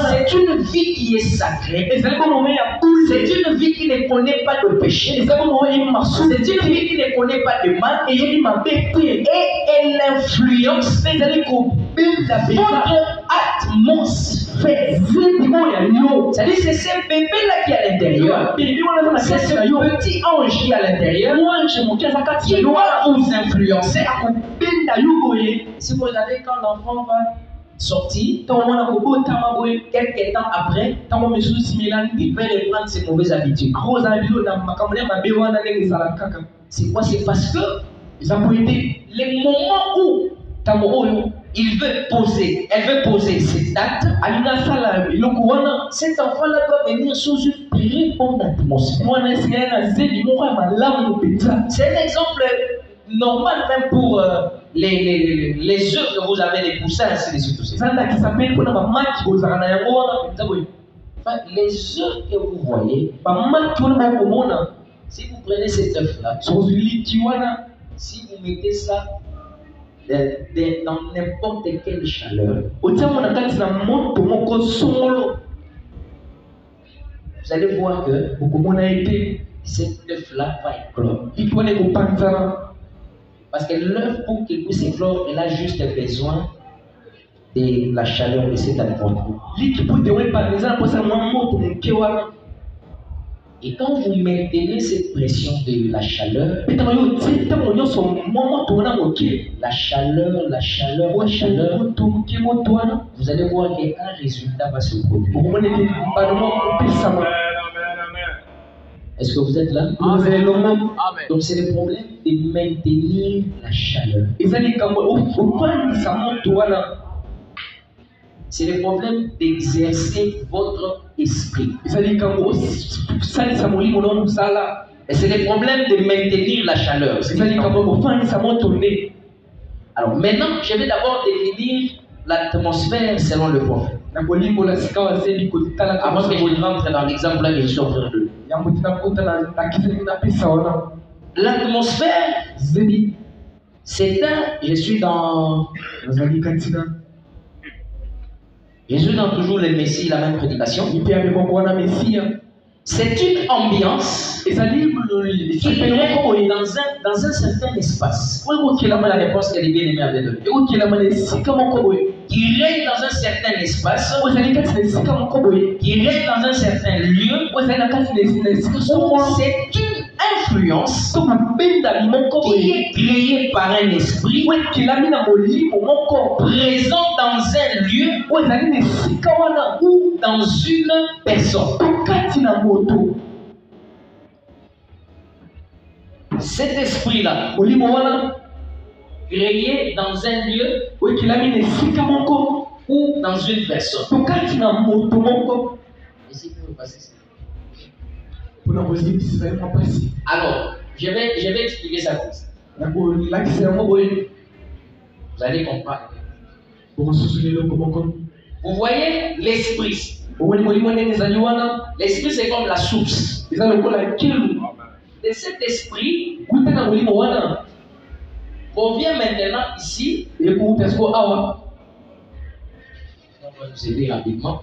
c'est une vie qui est sacrée. C'est une vie qui ne connaît pas de péché. C'est une vie qui ne connaît pas de mal. Et elle influence votre atmosphère. C'est-à-dire c'est ce bébé-là qui est à l'intérieur. C'est ce petit ange qui est à l'intérieur qui doit vous influencer. Si vous regardez quand l'enfant va sortir, quelques temps après, il peut reprendre ses mauvaises habitudes. C'est quoi? C'est parce que les moments où il veut poser, elle veut poser cette acte, cet enfant-là doit venir sous une très bonne atmosphère. C'est un exemple normal même pour les œufs que vous avez, les poussins, ainsi de suite. Enfin, les œufs que vous voyez, si vous prenez cet œuf-là, si vous mettez ça dans n'importe quelle chaleur, vous allez voir que cet œuf-là va éclore. Parce que l'œuf, pour qu'il puisse éclore, il a juste besoin de la chaleur de cette atmosphère. Et quand vous maintenez cette pression de la chaleur, vous allez voir qu'un résultat va se produire. Est-ce que vous êtes là? Amen. Donc c'est le problème de maintenir la chaleur. C'est le problème d'exercer votre esprit. Et c'est le problème de maintenir la chaleur. Alors maintenant, je vais d'abord définir l'atmosphère selon le prophète. Avant que je rentre dans l'exemple là que je suis en train de. L'atmosphère, c'est je suis dans toujours le Messie, la même prédication. C'est une ambiance qui règne dans un certain espace. La réponse qu'elle est bien aimée avait donnée. Qui règne dans un certain espace, qui règne dans un certain lieu, c'est une influence qui est créée par un esprit présent dans un lieu ou dans une personne. Cet esprit-là, créé dans un lieu ou dans une personne. Alors, je vais expliquer ça comme ça. Vous allez comprendre. Vous voyez l'esprit. L'esprit, c'est comme la source. De cet esprit revient maintenant ici. On va vous aider rapidement.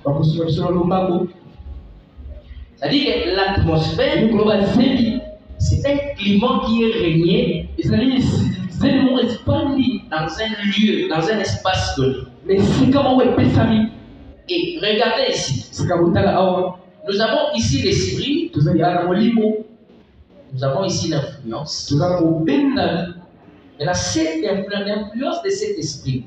C'est-à-dire que l'atmosphère, c'est un climat qui est régné dans un lieu, dans un espace donné. Et regardez ici. Nous avons ici l'esprit. Nous avons ici l'influence. Et l'influence de cet esprit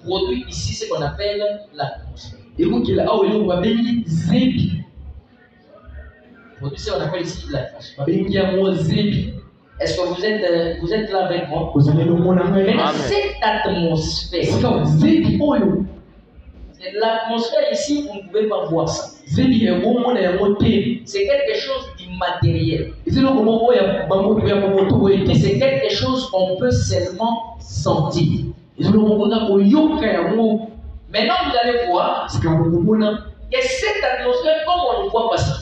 produit ici ce qu'on appelle l'atmosphère. Produit ce qu'on appelle ici l'atmosphère. Est-ce que vous êtes là avec moi? Maintenant, cette atmosphère, l'atmosphère ici, vous ne pouvez pas voir ça. C'est quelque chose d'immatériel. C'est quelque chose qu'on peut seulement sentir. Maintenant, vous allez voir que cette atmosphère, comme on ne voit pas ça,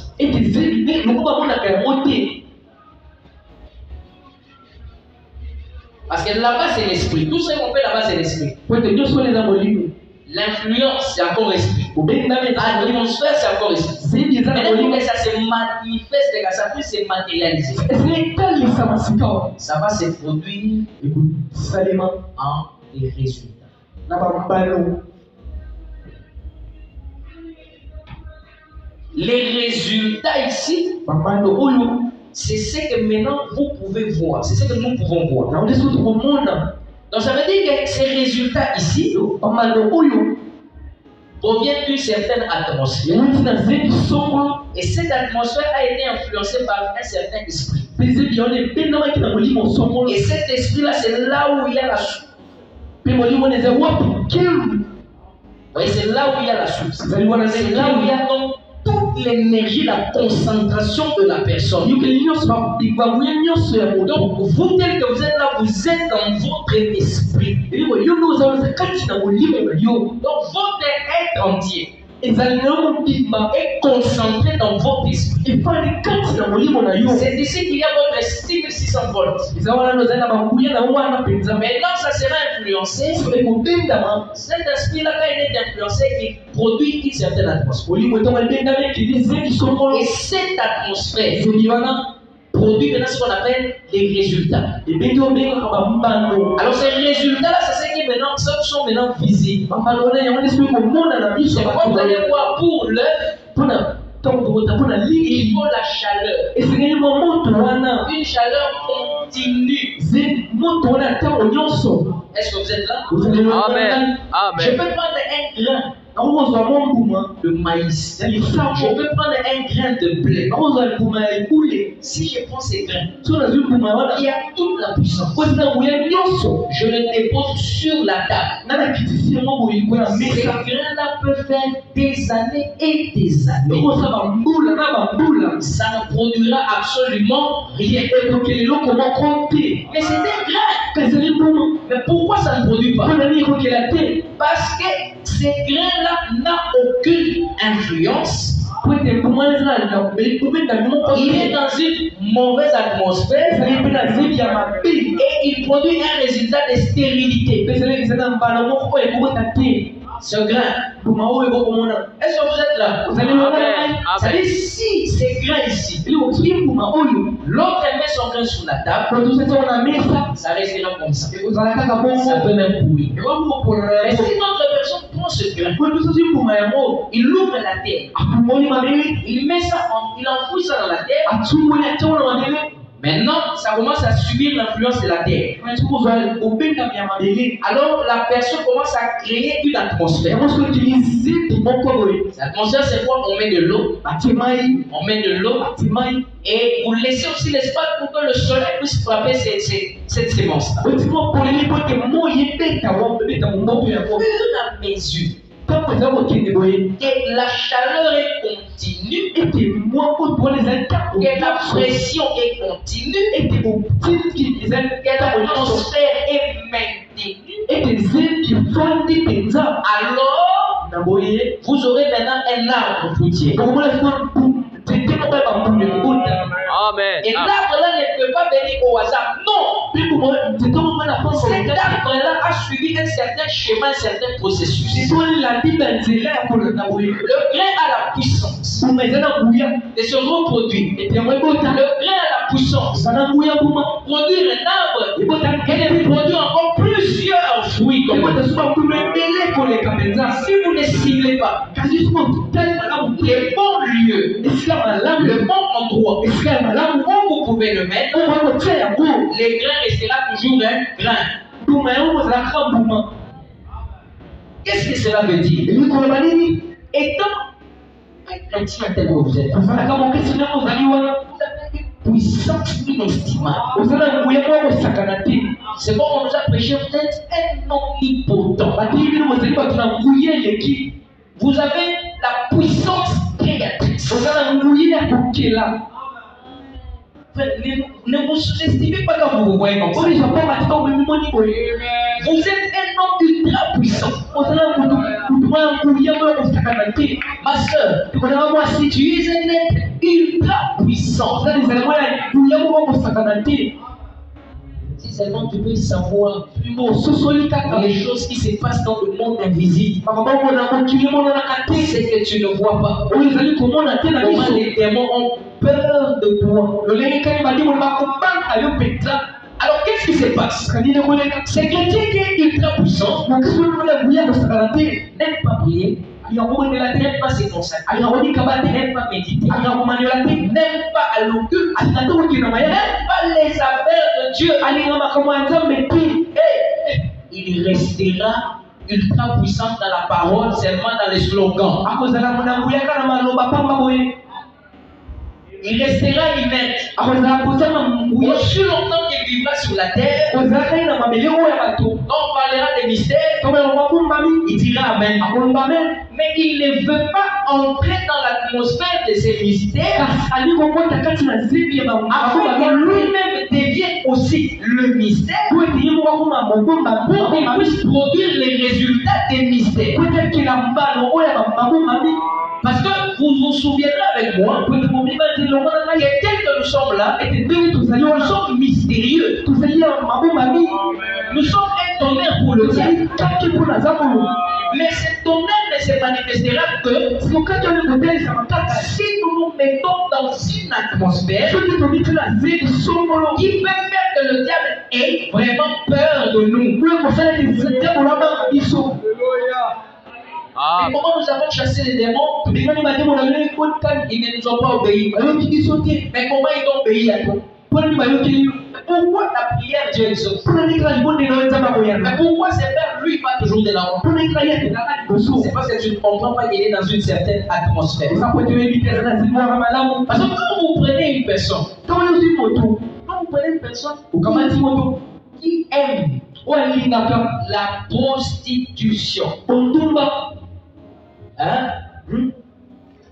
parce que là-bas, c'est l'esprit. Tout ce qu'on fait là-bas, c'est l'esprit. L'influence, c'est encore l'esprit. L'atmosphère, c'est encore l'esprit. Maintenant que ça se manifeste, que ça puisse se matérialiser, ça va se produire en des résultats. Les résultats ici, c'est ce que maintenant vous pouvez voir. C'est ce que nous pouvons voir. Donc ça veut dire que ces résultats ici proviennent d'une certaine atmosphère. Et cette atmosphère a été influencée par un certain esprit. Et cet esprit-là, c'est là où il y a la source. Oui, c'est là où il y a la source. C'est là où il y a donc toute l'énergie, la concentration de la personne. Donc, vous, tel que vous êtes là, vous êtes dans votre esprit. Donc, votre être entier est concentré dans votre esprit. C'est ici qu'il y a votre style 600 volts. Maintenant, ça sera influencé. Cet esprit-là, quand il est influencé, il produit une certaine atmosphère. Et cette atmosphère produit maintenant ce qu'on appelle les résultats. Alors ces résultats-là, c'est ce qui maintenant sont maintenant visibles. C'est quoi vous allez voir pour l'œuvre? Il faut la chaleur. Une chaleur continue. Est-ce que vous êtes là? Amen. Amen. Je peux prendre un grain de maïs. Je peux prendre un grain de blé. Si je prends ces grains, il y a toute la puissance. Je le dépose sur la table. Ces grains-là peuvent faire des années et des années. Ça ne produira absolument rien. Mais c'est un grain. Mais pourquoi ça ne produit pas? Parce que ces grains-là n'ont aucune influence. Il est dans une mauvaise atmosphère et il produit un résultat de stérilité. Ce grain, est-ce que vous êtes là? C'est-à-dire, si ces grains ici, l'autre met son grain sur la table, ça restera comme ça. Ça peut même pourrir. Mais si notre personne prend ce grain, il ouvre la terre, il met ça, il enfouit ça dans la terre. Maintenant, ça commence à subir l'influence de la terre. Alors, la personne commence à créer une atmosphère. L'atmosphère, c'est quoi? On met de l'eau. On met de l'eau. Et vous laissez aussi l'espace pour que le soleil puisse frapper cette sémence-là. Au fur et à mesure que la chaleur est continue, que la pression est continue, que l'atmosphère est maintenue, alors vous aurez maintenant un arbre fruitier. Amen. Et l'arbre-là ne peut pas venir au hasard. Non. Cet arbre-là a suivi un certain schéma, un certain processus. Le grain a la puissance. puissance, de se reproduire. Et puis, le grain a la puissance produire un arbre et produire encore plusieurs fruits. Si vous ne ciblez pas les bons lieux, le bon endroit où vous pouvez le mettre, les grains restera toujours un grain. Qu'est-ce que cela veut dire? Étant un chrétien tel que vous êtes, vous avez une puissance inestimable. C'est bon, on nous a prêché, vous êtes un omnipotent. Vous avez la puissance créatrice. Ne vous sous-estimez pas quand vous vous voyez comme ça. Vous êtes un homme ultra puissant. Ma soeur, si tu es un être ultra puissant, si seulement tu peux savoir les choses qui se passent dans le monde invisible, c'est que tu ne vois pas. Comment les démons ont peur de toi. Alors qu'est-ce qui se passe? C'est quelqu'un qui est ultra puissant, n'aime pas prier, n'aime pas se consacrer, n'aime pas méditer, n'aime pas aller au culte, n'aime pas les affaires de Dieu. Il restera ultra puissant dans la parole, seulement dans les slogans. Il restera inerte. Aussi longtemps qu'il vivra sur la terre, quand on parlera des mystères, il dira Amen. Mais il ne veut pas entrer dans l'atmosphère de ces mystères afin que lui-même devienne aussi le mystère pour qu'il puisse produire les résultats des mystères. Parce que vous vous souviendrez avec moi que tel que nous sommes là, nous sommes mystérieux. Nous sommes un tonnerre pour le diable. Mais ce tonnerre ne se manifestera que si nous nous mettons dans une atmosphère qui peut faire que le diable ait vraiment peur de nous. Et comment nous avons chassé les démons? Ils ne nous ont pas obéi. Mais comment ils ont obéi à toi? Pourquoi la prière Dieu exauce? Mais pourquoi c'est faire lui pas toujours de la honte? C'est parce que tu ne comprends pas qu'il est dans une certaine atmosphère. Parce que quand vous prenez une personne, qui aime la prostitution,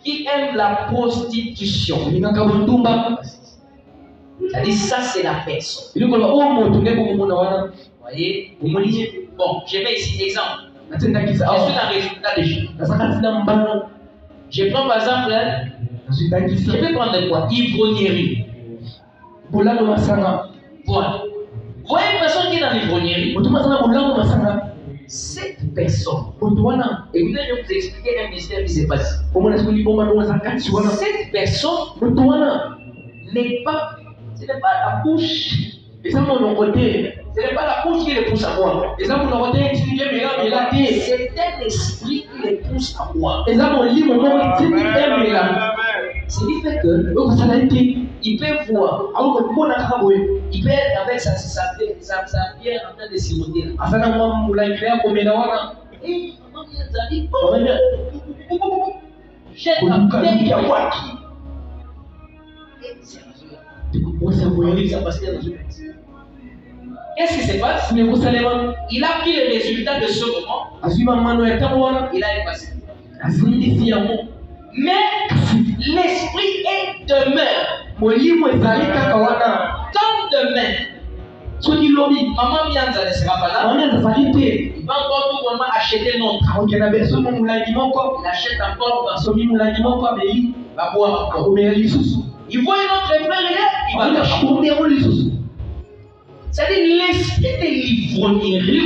qui aime la prostitution, c'est-à-dire ça c'est la personne. Voyez, bon, je mets ici exemple. Je suis dans le résultat de Jésus. Je prends par exemple, je vais prendre quoi? Ivrognerie. Voilà. Vous voyez une personne qui est dans l'ivrognerie. Cette personne, et vous allez vous expliquer un mystère qui s'est passé. Cette personne n'est pas, ce n'est pas la bouche, ce n'est pas la bouche qui le pousse à boire. C'est un esprit qui le pousse à boire. C'est qui fait que il peut voir, il peut être avec sa pierre en train de siroter. Et jette la pierre. Qu'est-ce qui se passe? Il a pris les résultats de ce moment. Il a effacé. Mais l'esprit est demeure. Quand demain, maman Mianza ne sera pas là, il va encore tout vraiment acheter notre. Il achète encore, il va boire encore. Il voit notre frère, il va l'acheter. C'est-à-dire l'esprit de l'ivrognerie,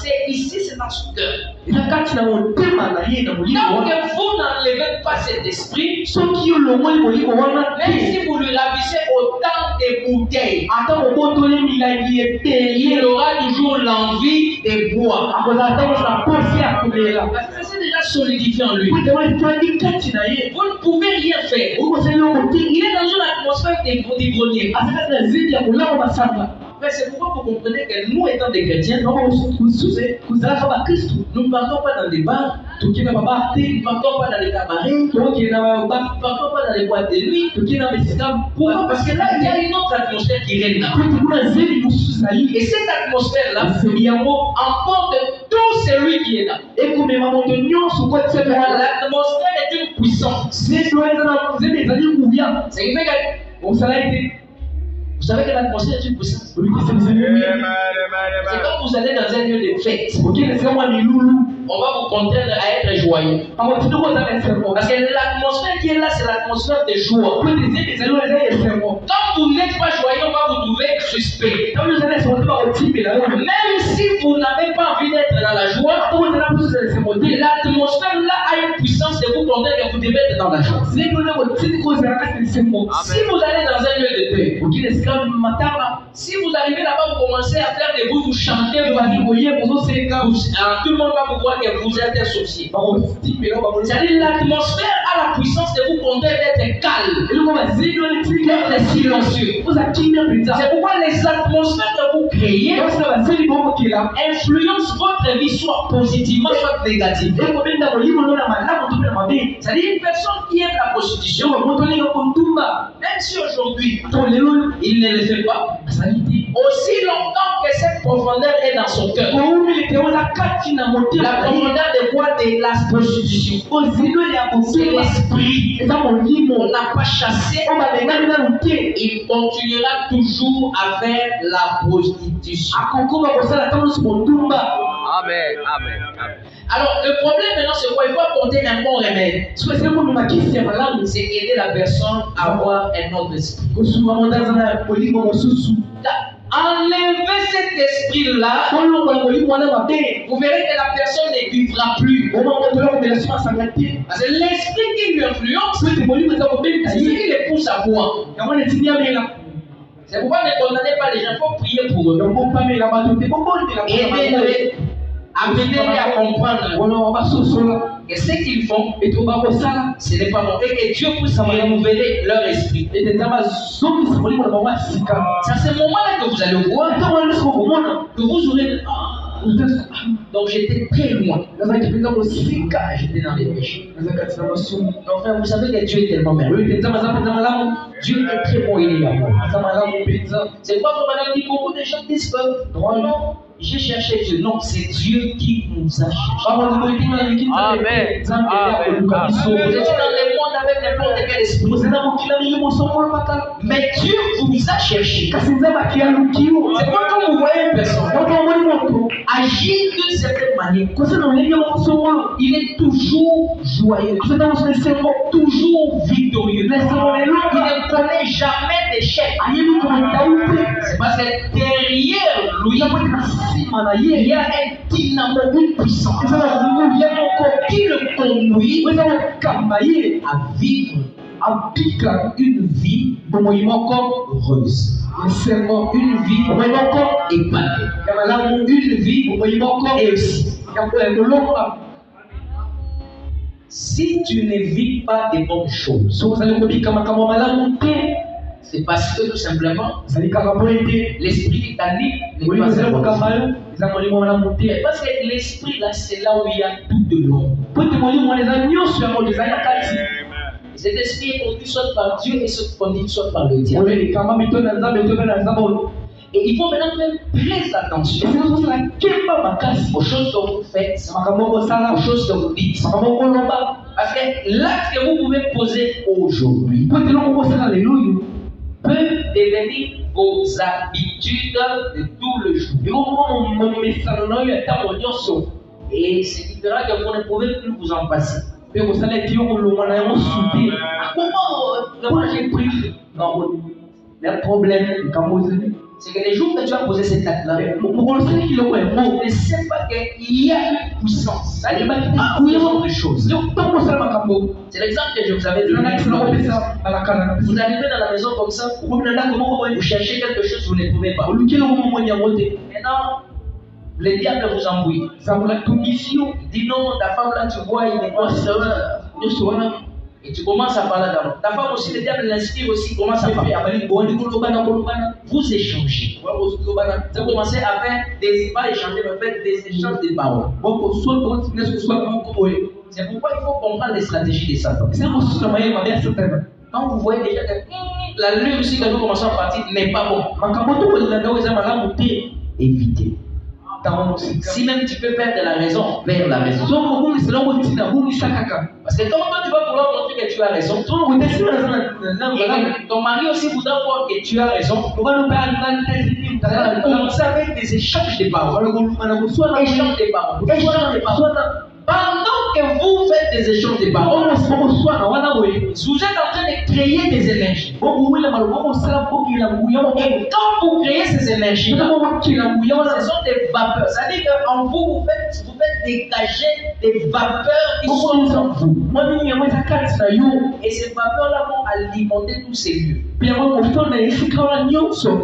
c'est ici, c'est dans son cœur. Tant que vous n'enlevez pas cet esprit, même si vous lui ravissez autant de bouteilles, il aura toujours l'envie de boire. Parce que c'est déjà solidifié en lui. Vous ne pouvez rien faire. Il est dans une atmosphère d'ivronnier. C'est pourquoi vous comprenez que nous, étant des chrétiens, nous ne partons pas dans des bars, nous ne partons pas dans les cabarets, nous ne partons pas dans les boîtes de nuit. Pourquoi? Parce que là, il y a une autre atmosphère qui règne là. Et cette atmosphère-là emporte tout celui qui est là. L'atmosphère est une puissance. C'est qui fait que vous savez que l'atmosphère est une puissance. C'est quand vous allez dans un lieu de fête. On va vous contraindre à être joyeux. Parce que l'atmosphère qui est là, c'est l'atmosphère de joie. Quand vous n'êtes pas joyeux, on va vous trouver suspect. Même si vous n'avez pas envie d'être dans la joie, l'atmosphère là a une puissance de vous contraindre que vous devez être dans la joie. Si vous allez dans un lieu de paix, si vous arrivez là-bas, vous commencez à faire des bruits, vous chantez, vous rigoler, tout le monde va vous voir que vous êtes un sorcier. C'est-à-dire l'atmosphère a la puissance de vous contraindre d'être calme, d'être silencieux. C'est pourquoi les atmosphères que vous créez influencent votre vie soit positivement, soit négativement. C'est-à-dire une personne qui aime la prostitution, même si aujourd'hui il ne le fait pas, aussi longtemps que cette profondeur est dans son cœur, la profondeur de quoi? De la prostitution. C'est l'esprit. On n'a pas chassé, il continuera toujours à faire la prostitution. Amen. Amen. Alors, le problème maintenant, c'est quoi? Il faut apporter un bon remède. C'est aider la personne à avoir un autre esprit. Enlevez cet esprit-là, vous verrez que la personne ne vivra plus. Parce que l'esprit qui lui influence, c'est ce qui le pousse à boire. C'est pourquoi ne condamnez pas les gens, il faut prier pour eux. Amenez-les à comprendre que ce qu'ils font, ce n'est pas bon. Et que Dieu puisse renouveler leur esprit. C'est à ce moment-là que vous allez voir, que vous aurez. Donc j'étais très loin. J'étais dans les péchés. Donc frère, vous savez que Dieu est tellement merveilleux. Dieu est très bon, il est amour. C'est quoi que madame dit? Beaucoup de gens disent que non, j'ai cherché Dieu. Non, c'est Dieu qui nous a cherché. Amen. Vous étiez dans le monde avec n'importe quel esprit. Mais Dieu vous a cherché. C'est pas quand vous voyez une personne agir d'une certaine manière, il est toujours joyeux, toujours victorieux. Il ne connaît jamais d'échec. C'est parce que derrière lui, il y a un dynamo, une puissance qui le conduit à vivre une vie heureuse. Une vie épanouie. Une vie réussie. Si tu ne vis pas des bonnes choses, c'est parce que tout simplement l'esprit qui t'anime n'est pas bon. Parce que l'esprit là, c'est là où il y a tout de l'ombre. Cet esprit est conduit soit par Dieu et conduit soit par le diable. Et il faut maintenant faire très attention aux choses que vous faites, aux choses que vous dites. Parce que l'acte que vous pouvez poser aujourd'hui peut devenir vos habitudes de tout le jour. Et ce qui fera que vous ne pouvez plus vous en passer. Comment j'ai pris? Non, le problème, c'est que les jours que tu as posé cet acte-là, ne sais pas qu'il y a une puissance. Ça n'est pas de choses. C'est l'exemple que je vous avais donné. Vous arrivez dans la maison comme ça, vous cherchez quelque chose, vous ne trouvez pas. Maintenant, le diable vous embrouille. Il dit non, ta femme là, tu vois, il est quoi? Et tu commences à parler d'abord. Ta femme aussi, le diable l'inspire aussi, commence à parler. Vous échangez. Vous commencez à faire pas échanger, mais faire des échanges de paroles. C'est pourquoi il faut comprendre les stratégies de Satan. Quand vous voyez déjà que la lune aussi, quand nous commençons à partir, n'est pas bon. Évitez. Si même tu peux perdre la raison, vers la raison. Parce que quand tu vas vouloir montrer que tu as raison, ton mari aussi voudra voir que tu as raison. Vous commencez avec des échanges de paroles. Échanges de paroles. Pendant que vous faites des échanges de paroles, vous êtes en train de créer des énergies. Et quand vous créez ces énergies, ce sont des vapeurs. C'est-à-dire qu'en vous, vous faites dégager des vapeurs qui sont en vous. Et ces vapeurs-là vont alimenter tous ces lieux.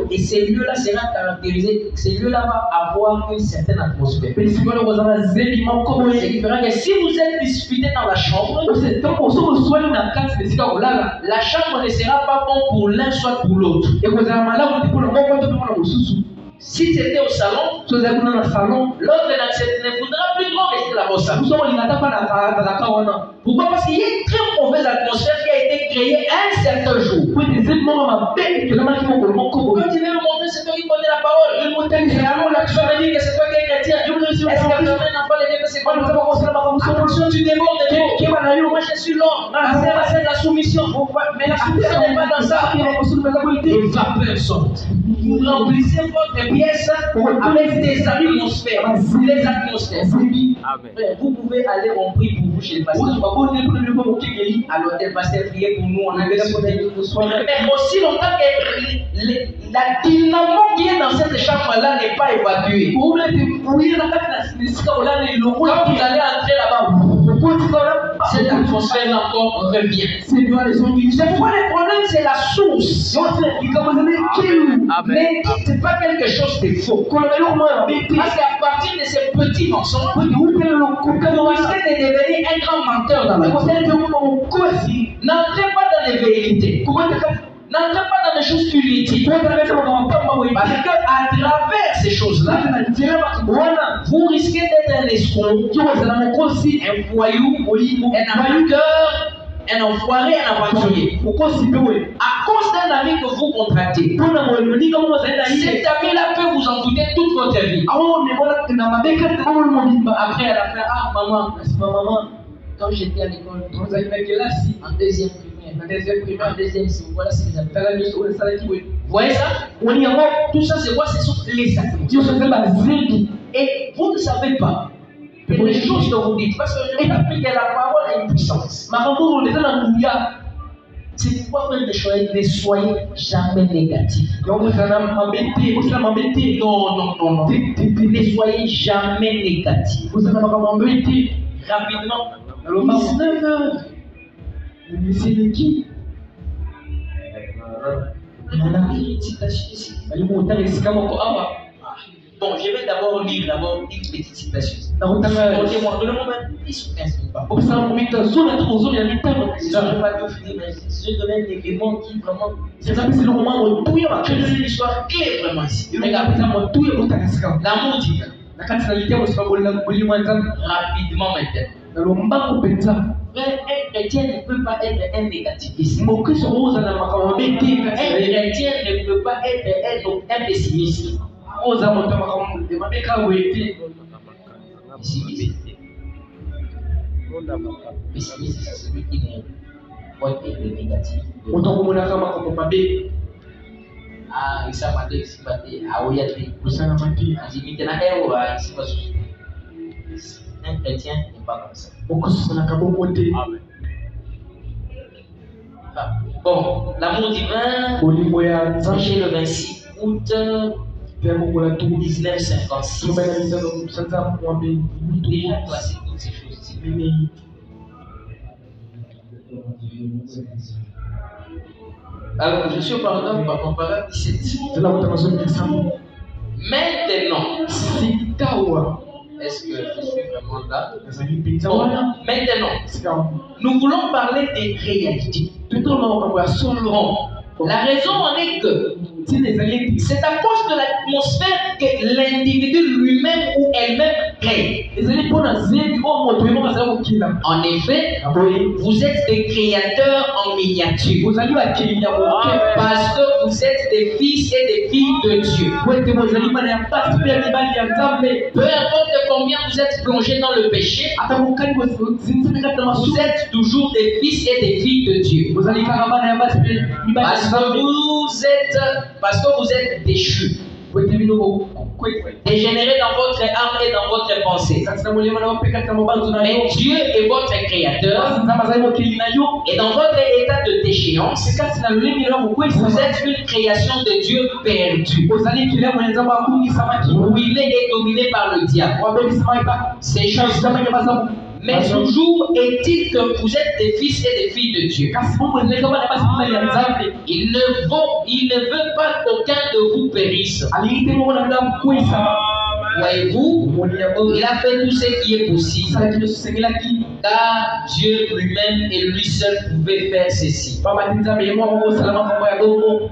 Et ces lieux-là seront caractérisés. Ces lieux-là vont avoir une certaine atmosphère. Que si vous êtes disputé dans la chambre, la chambre ne sera pas bonne pour l'un soit pour l'autre. Si c'était au salon, l'autre ne voudra plus trop rester là-bas au salon. Pourquoi? Parce qu'il y a une très mauvaise atmosphère qui a été créée un certain jour. Quand tu veux me montrer c'est toi qui connais la parole, tu vas me dire que c'est toi qui es chrétien. Est-ce que tu n'as pas les dire que c'est quoi? Attention, tu débordes de trop. Moi je suis l'homme. C'est la soumission. Mais la soumission n'est pas dans ça. Les vapeurs sortent. Vous remplissez votre pièce avec des atmosphères. Les atmosphères. Vous pouvez aller en prix pour vous chez le pasteur. Alors, le pasteur prier pour nous. Mais aussi longtemps que la dynamo qui est dans cette chambre-là n'est pas évacuée. Quand vous allez entrer là-bas, cette atmosphère encore revient. C'est pourquoi le problème, c'est la source. Mais ce n'est pas quelque chose de faux. Parce qu'à partir de ces petits mensonges, vous risquez de devenir un grand menteur dans la vie. N'entrez pas dans les vérités. N'entrez pas dans des choses inutiles. Parce qu'à travers ces choses-là, vous risquez d'être un escroc, un voyou, un arnaqueur, un enfoiré, un aventurier. À cause d'un ami que vous contractez, cet ami-là peut vous en coûter toute votre vie. Après, à la fin, maman, quand j'étais à l'école, en deuxième primaire, en deuxième si vous voilà, c'est les amis. Vous voyez ça? Tout ça, c'est quoi? Ce sont les amis. Et vous ne savez pas les choses que vous dites, parce que je rappelle que la parole a une puissance. C'est pourquoi ne soyez jamais négatifs. Non. Ne soyez jamais négatifs. Rapidement, 19h. C'est le qui? Bon, je vais d'abord lire une petite citation. Donnez-moi 10 ou 15 minutes. Je ne vais pas tout finir, mais je donne un élément qui vraiment. Je donne une histoire clé vraiment ici. L'amour divin. Rapidement maintenant. Un chrétien ne peut pas être un négativiste. Un chrétien ne peut pas être un pessimiste. Pessimiste, c'est celui qui ne voit que le négatif. Ah, il s'est battu, ah oui, il un chrétien n'est pas comme ça. Bon, l'amour divin, Jean le 26. août 1956. Déjà passé toutes ces choses-ci. Alors, je suis par exemple par comparer 17. Maintenant, est-ce que je suis vraiment là? Bon, maintenant, nous voulons parler des réalités. La raison en est que c'est à cause de l'atmosphère que l'individu lui-même ou elle-même crée. En effet, vous êtes des créateurs en miniature. Parce que vous êtes des fils et des filles de Dieu. Peu importe combien vous êtes plongés dans le péché, vous êtes toujours des fils et des filles de Dieu. Parce que vous êtes déchus, dégénérés dans votre âme et dans votre pensée. Mais Dieu est votre créateur, et dans votre état de déchéance, vous êtes une création de Dieu perdue, ruinée et dominée par le diable. C'est juste. Mais toujours est-il que vous êtes des fils et des filles de Dieu. Il ne veut pas qu'aucun de vous périsse. Voyez-vous, il a fait tout ce qui est possible. Car Dieu lui-même et lui seul pouvait faire ceci.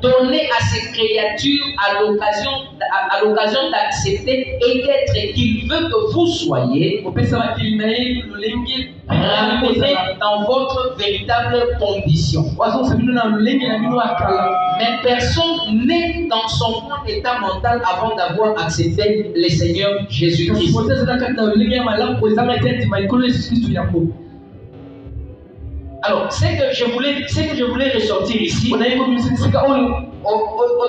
Donner à ces créatures à l'occasion d'accepter et d'être qu'il veut que vous soyez ramenés dans votre véritable condition. Mais personne n'est dans son bon état mental avant d'avoir accepté le Seigneur Jésus-Christ. Alors, ce que je voulais ressortir ici, au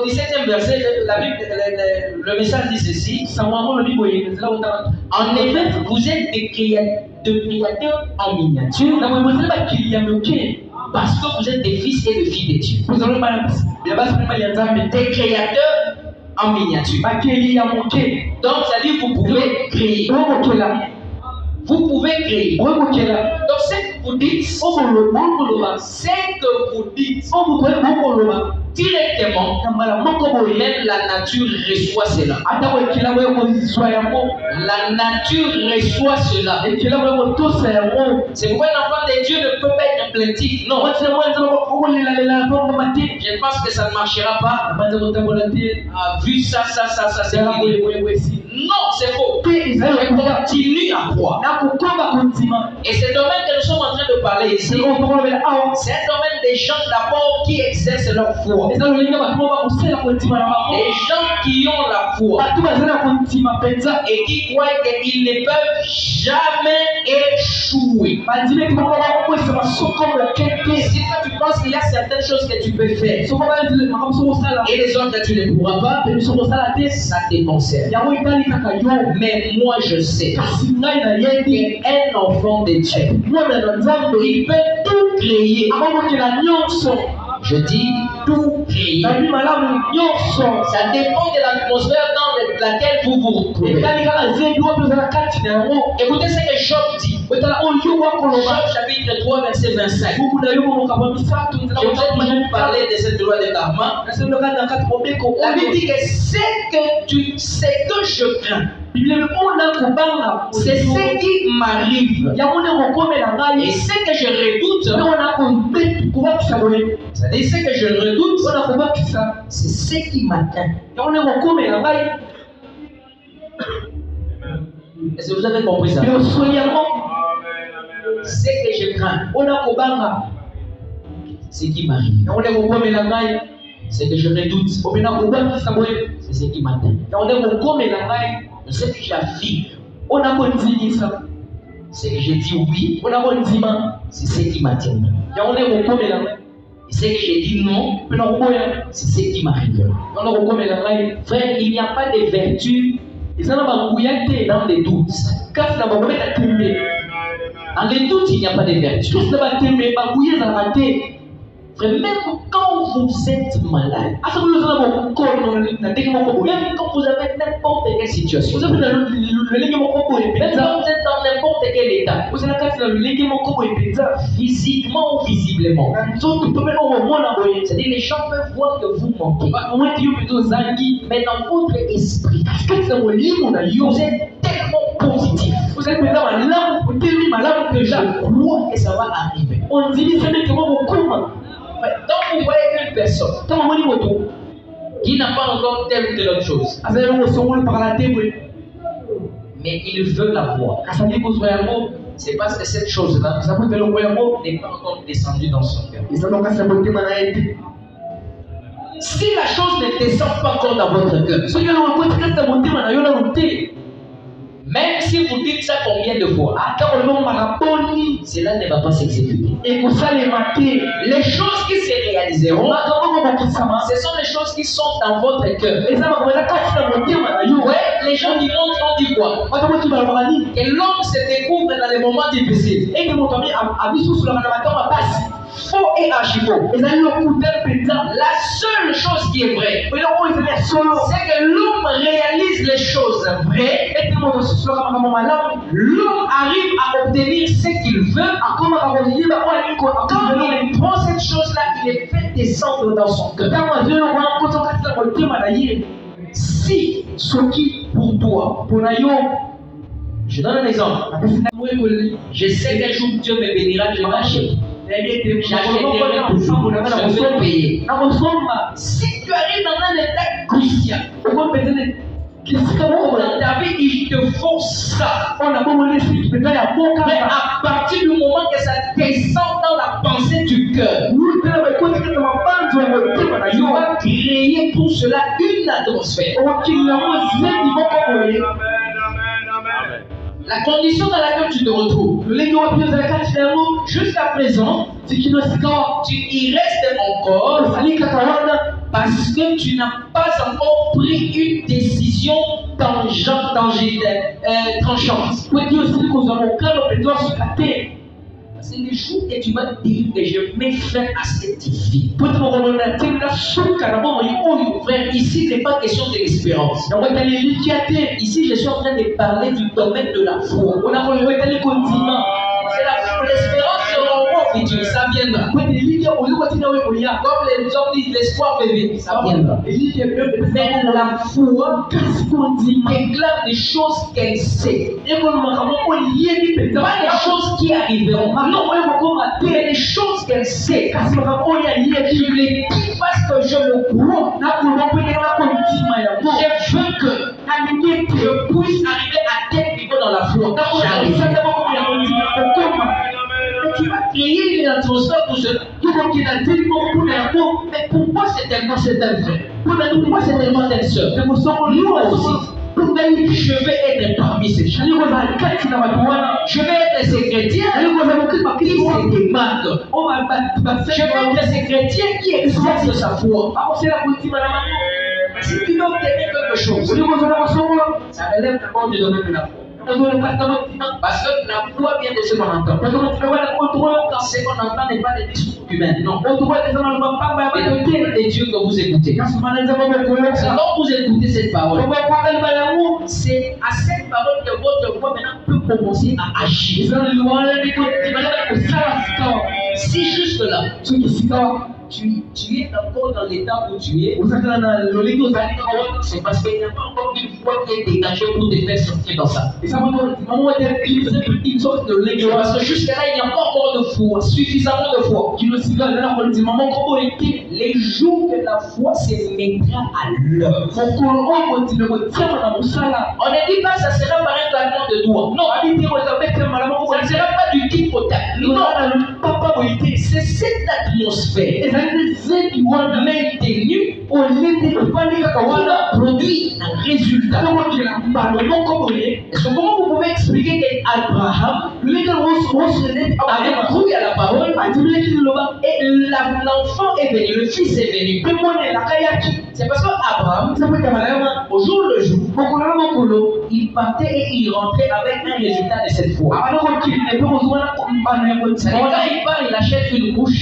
17e verset, le message dit ceci. En effet, vous êtes des créateurs en miniature, parce que vous êtes des fils et des filles de Dieu. Des créateurs en miniature. Donc, ça dit que vous pouvez créer. Vous pouvez créer. Donc, ce que vous dites, directement, même la nature reçoit cela. La nature reçoit cela. C'est pourquoi l'enfant de Dieu ne peut pas être plaintif. Non. Je pense que ça ne marchera pas. Vu ça, c'est non, c'est faux. Je continue à croire. Et ce domaine que nous sommes en train de parler ici, c'est un domaine des gens d'abord qui exercent leur foi. Des gens qui ont la foi et qui croient qu'ils ne peuvent jamais échouer. Si toi tu penses qu'il y a certaines choses que tu peux faire et les autres que tu ne pourras pas, ça te concerne. Mais moi je sais qu'un enfant de Dieu, il peut tout créer. Je dis tout créer. Ça dépend de l'atmosphère dans laquelle vous vous retrouvez. Écoutez ce que Job dit. Job chapitre 3 verset 25. Je vous ai déjà parlé de cette loi de karma. La Bible dit que ce que je crains, c'est ce qui m'arrive. Et ce que je redoute, c'est-à-dire ce que je redoute, c'est ce qui m'atteint. Est-ce que vous avez compris ça? Ce que je crains, ce qui m'arrive. Ce que je redoute, c'est ce qui m'atteint. Ce que j'affirme, c'est que je dis oui, c'est ce qui m'atteint. Et ce que je dis non, c'est ce qui m'arrive. Frère, il n'y a pas de vertu dans les doutes. Dans les doutes, il n'y a pas de vertu. Même quand vous êtes malade, même quand vous avez n'importe quelle situation, même quand vous êtes dans n'importe quel état, physiquement ou visiblement, c'est-à-dire les gens peuvent voir que vous manquez, mais dans votre esprit, vous êtes tellement positif. Vous êtes maintenant que je crois que ça va arriver. Donc vous voyez qu'une personne qui n'a pas encore telle ou telle autre chose, mais il veut la voir, c'est parce que cette chose-là n'est pas encore descendue dans son cœur. Si la chose ne descend pas encore dans votre cœur, même si vous dites ça combien de fois, cela ne va pas s'exécuter. Les choses qui se réaliseront, ce sont les choses qui sont dans votre cœur. Ouais, les gens du monde ont dit quoi? Que l'homme se découvre dans les moments difficiles. Faux et archi-faux. La seule chose qui est vraie, c'est que l'homme réalise les choses vraies. L'homme arrive à obtenir ce qu'il veut. Quand il prend cette chose-là, il est fait descendre dans son cœur. Si ce qui pour toi, je donne un exemple. Je sais qu'un jour Dieu me bénira, je vais acheter. J'achèterai toujours, je vais payer. Si tu arrives dans un état crucial, dans ta vie, il te faut ça. Mais à partir du moment que ça descend dans la pensée du cœur, tu vas créer pour cela une atmosphère. La condition dans laquelle tu te retrouves, jusqu'à présent, tu y restes encore parce que tu n'as pas encore pris une décision tranchante. C'est le jour que tu vas dire que je mets fin à cette vie. Frère, ici, ce n'est pas question de l'espérance. Ici, je suis en train de parler du domaine de la foi. C'est l'espérance se renvoie au futur, ça viendra. Comme les hommes disent, l'espoir fait vivre, ça viendra. Mais la foi déclare des choses qu'elle sait. Pas des choses qui arriveront. Non, mais des choses qu'elle sait. Je le dis parce que je le crois. Je veux que je puisse arriver à tel niveau dans la foi. J'arrive. Tu vas créer une atmosphère pour cela. Mais pourquoi c'est tellement cette vrai? Pourquoi c'est tellement telle sœur? Moi aussi. Je vais être parmi ces gens. Je vais être ces chrétiens qui se démarquent. Je vais être ces chrétiens qui exercent sa foi. Si tu veux obtenir quelque chose, ça relève d'abord du domaine de la foi. Parce que la foi vient de ce qu'on entend. Quand ce qu'on entend n'est pas des discours humains. Non. C'est de Dieu que vous écoutez. C'est quand vous écoutez cette parole. C'est à cette parole que votre foi maintenant peut commencer à agir. Si juste là, tu es encore dans l'état où tu es, c'est parce qu'il n'y a pas encore une foi qui est dégagée pour te faire sortir dans ça. Parce que jusque-là, il n'y a pas encore de foi, suffisamment de foi. Les jours que la foi se mettra à l'œuvre, on ne dit pas que ça sera par un claquement de doigts. Non, ça ne sera pas du tic au tac. Non, c'est cette atmosphère maintenue qui va produire un résultat. Comment vous pouvez expliquer qu'Abraham avait cru à la parole et l'enfant est venu, le fils est venu? C'est parce qu'Abraham, au jour le jour, il partait et il rentrait avec un résultat de cette foi. Quand il part, il achète une couche.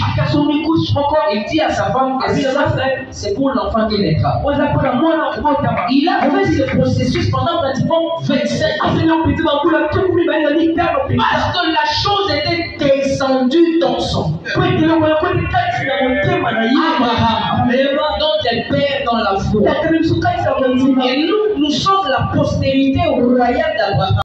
Il dit à sa femme que ça, c'est pour l'enfant qui naîtra. Il a fait ce processus pendant pratiquement 25 ans. Parce que la chose était descendue dans son cœur. Abraham, dont est père dans la foi. Et nous sommes la postérité royale d'Abraham.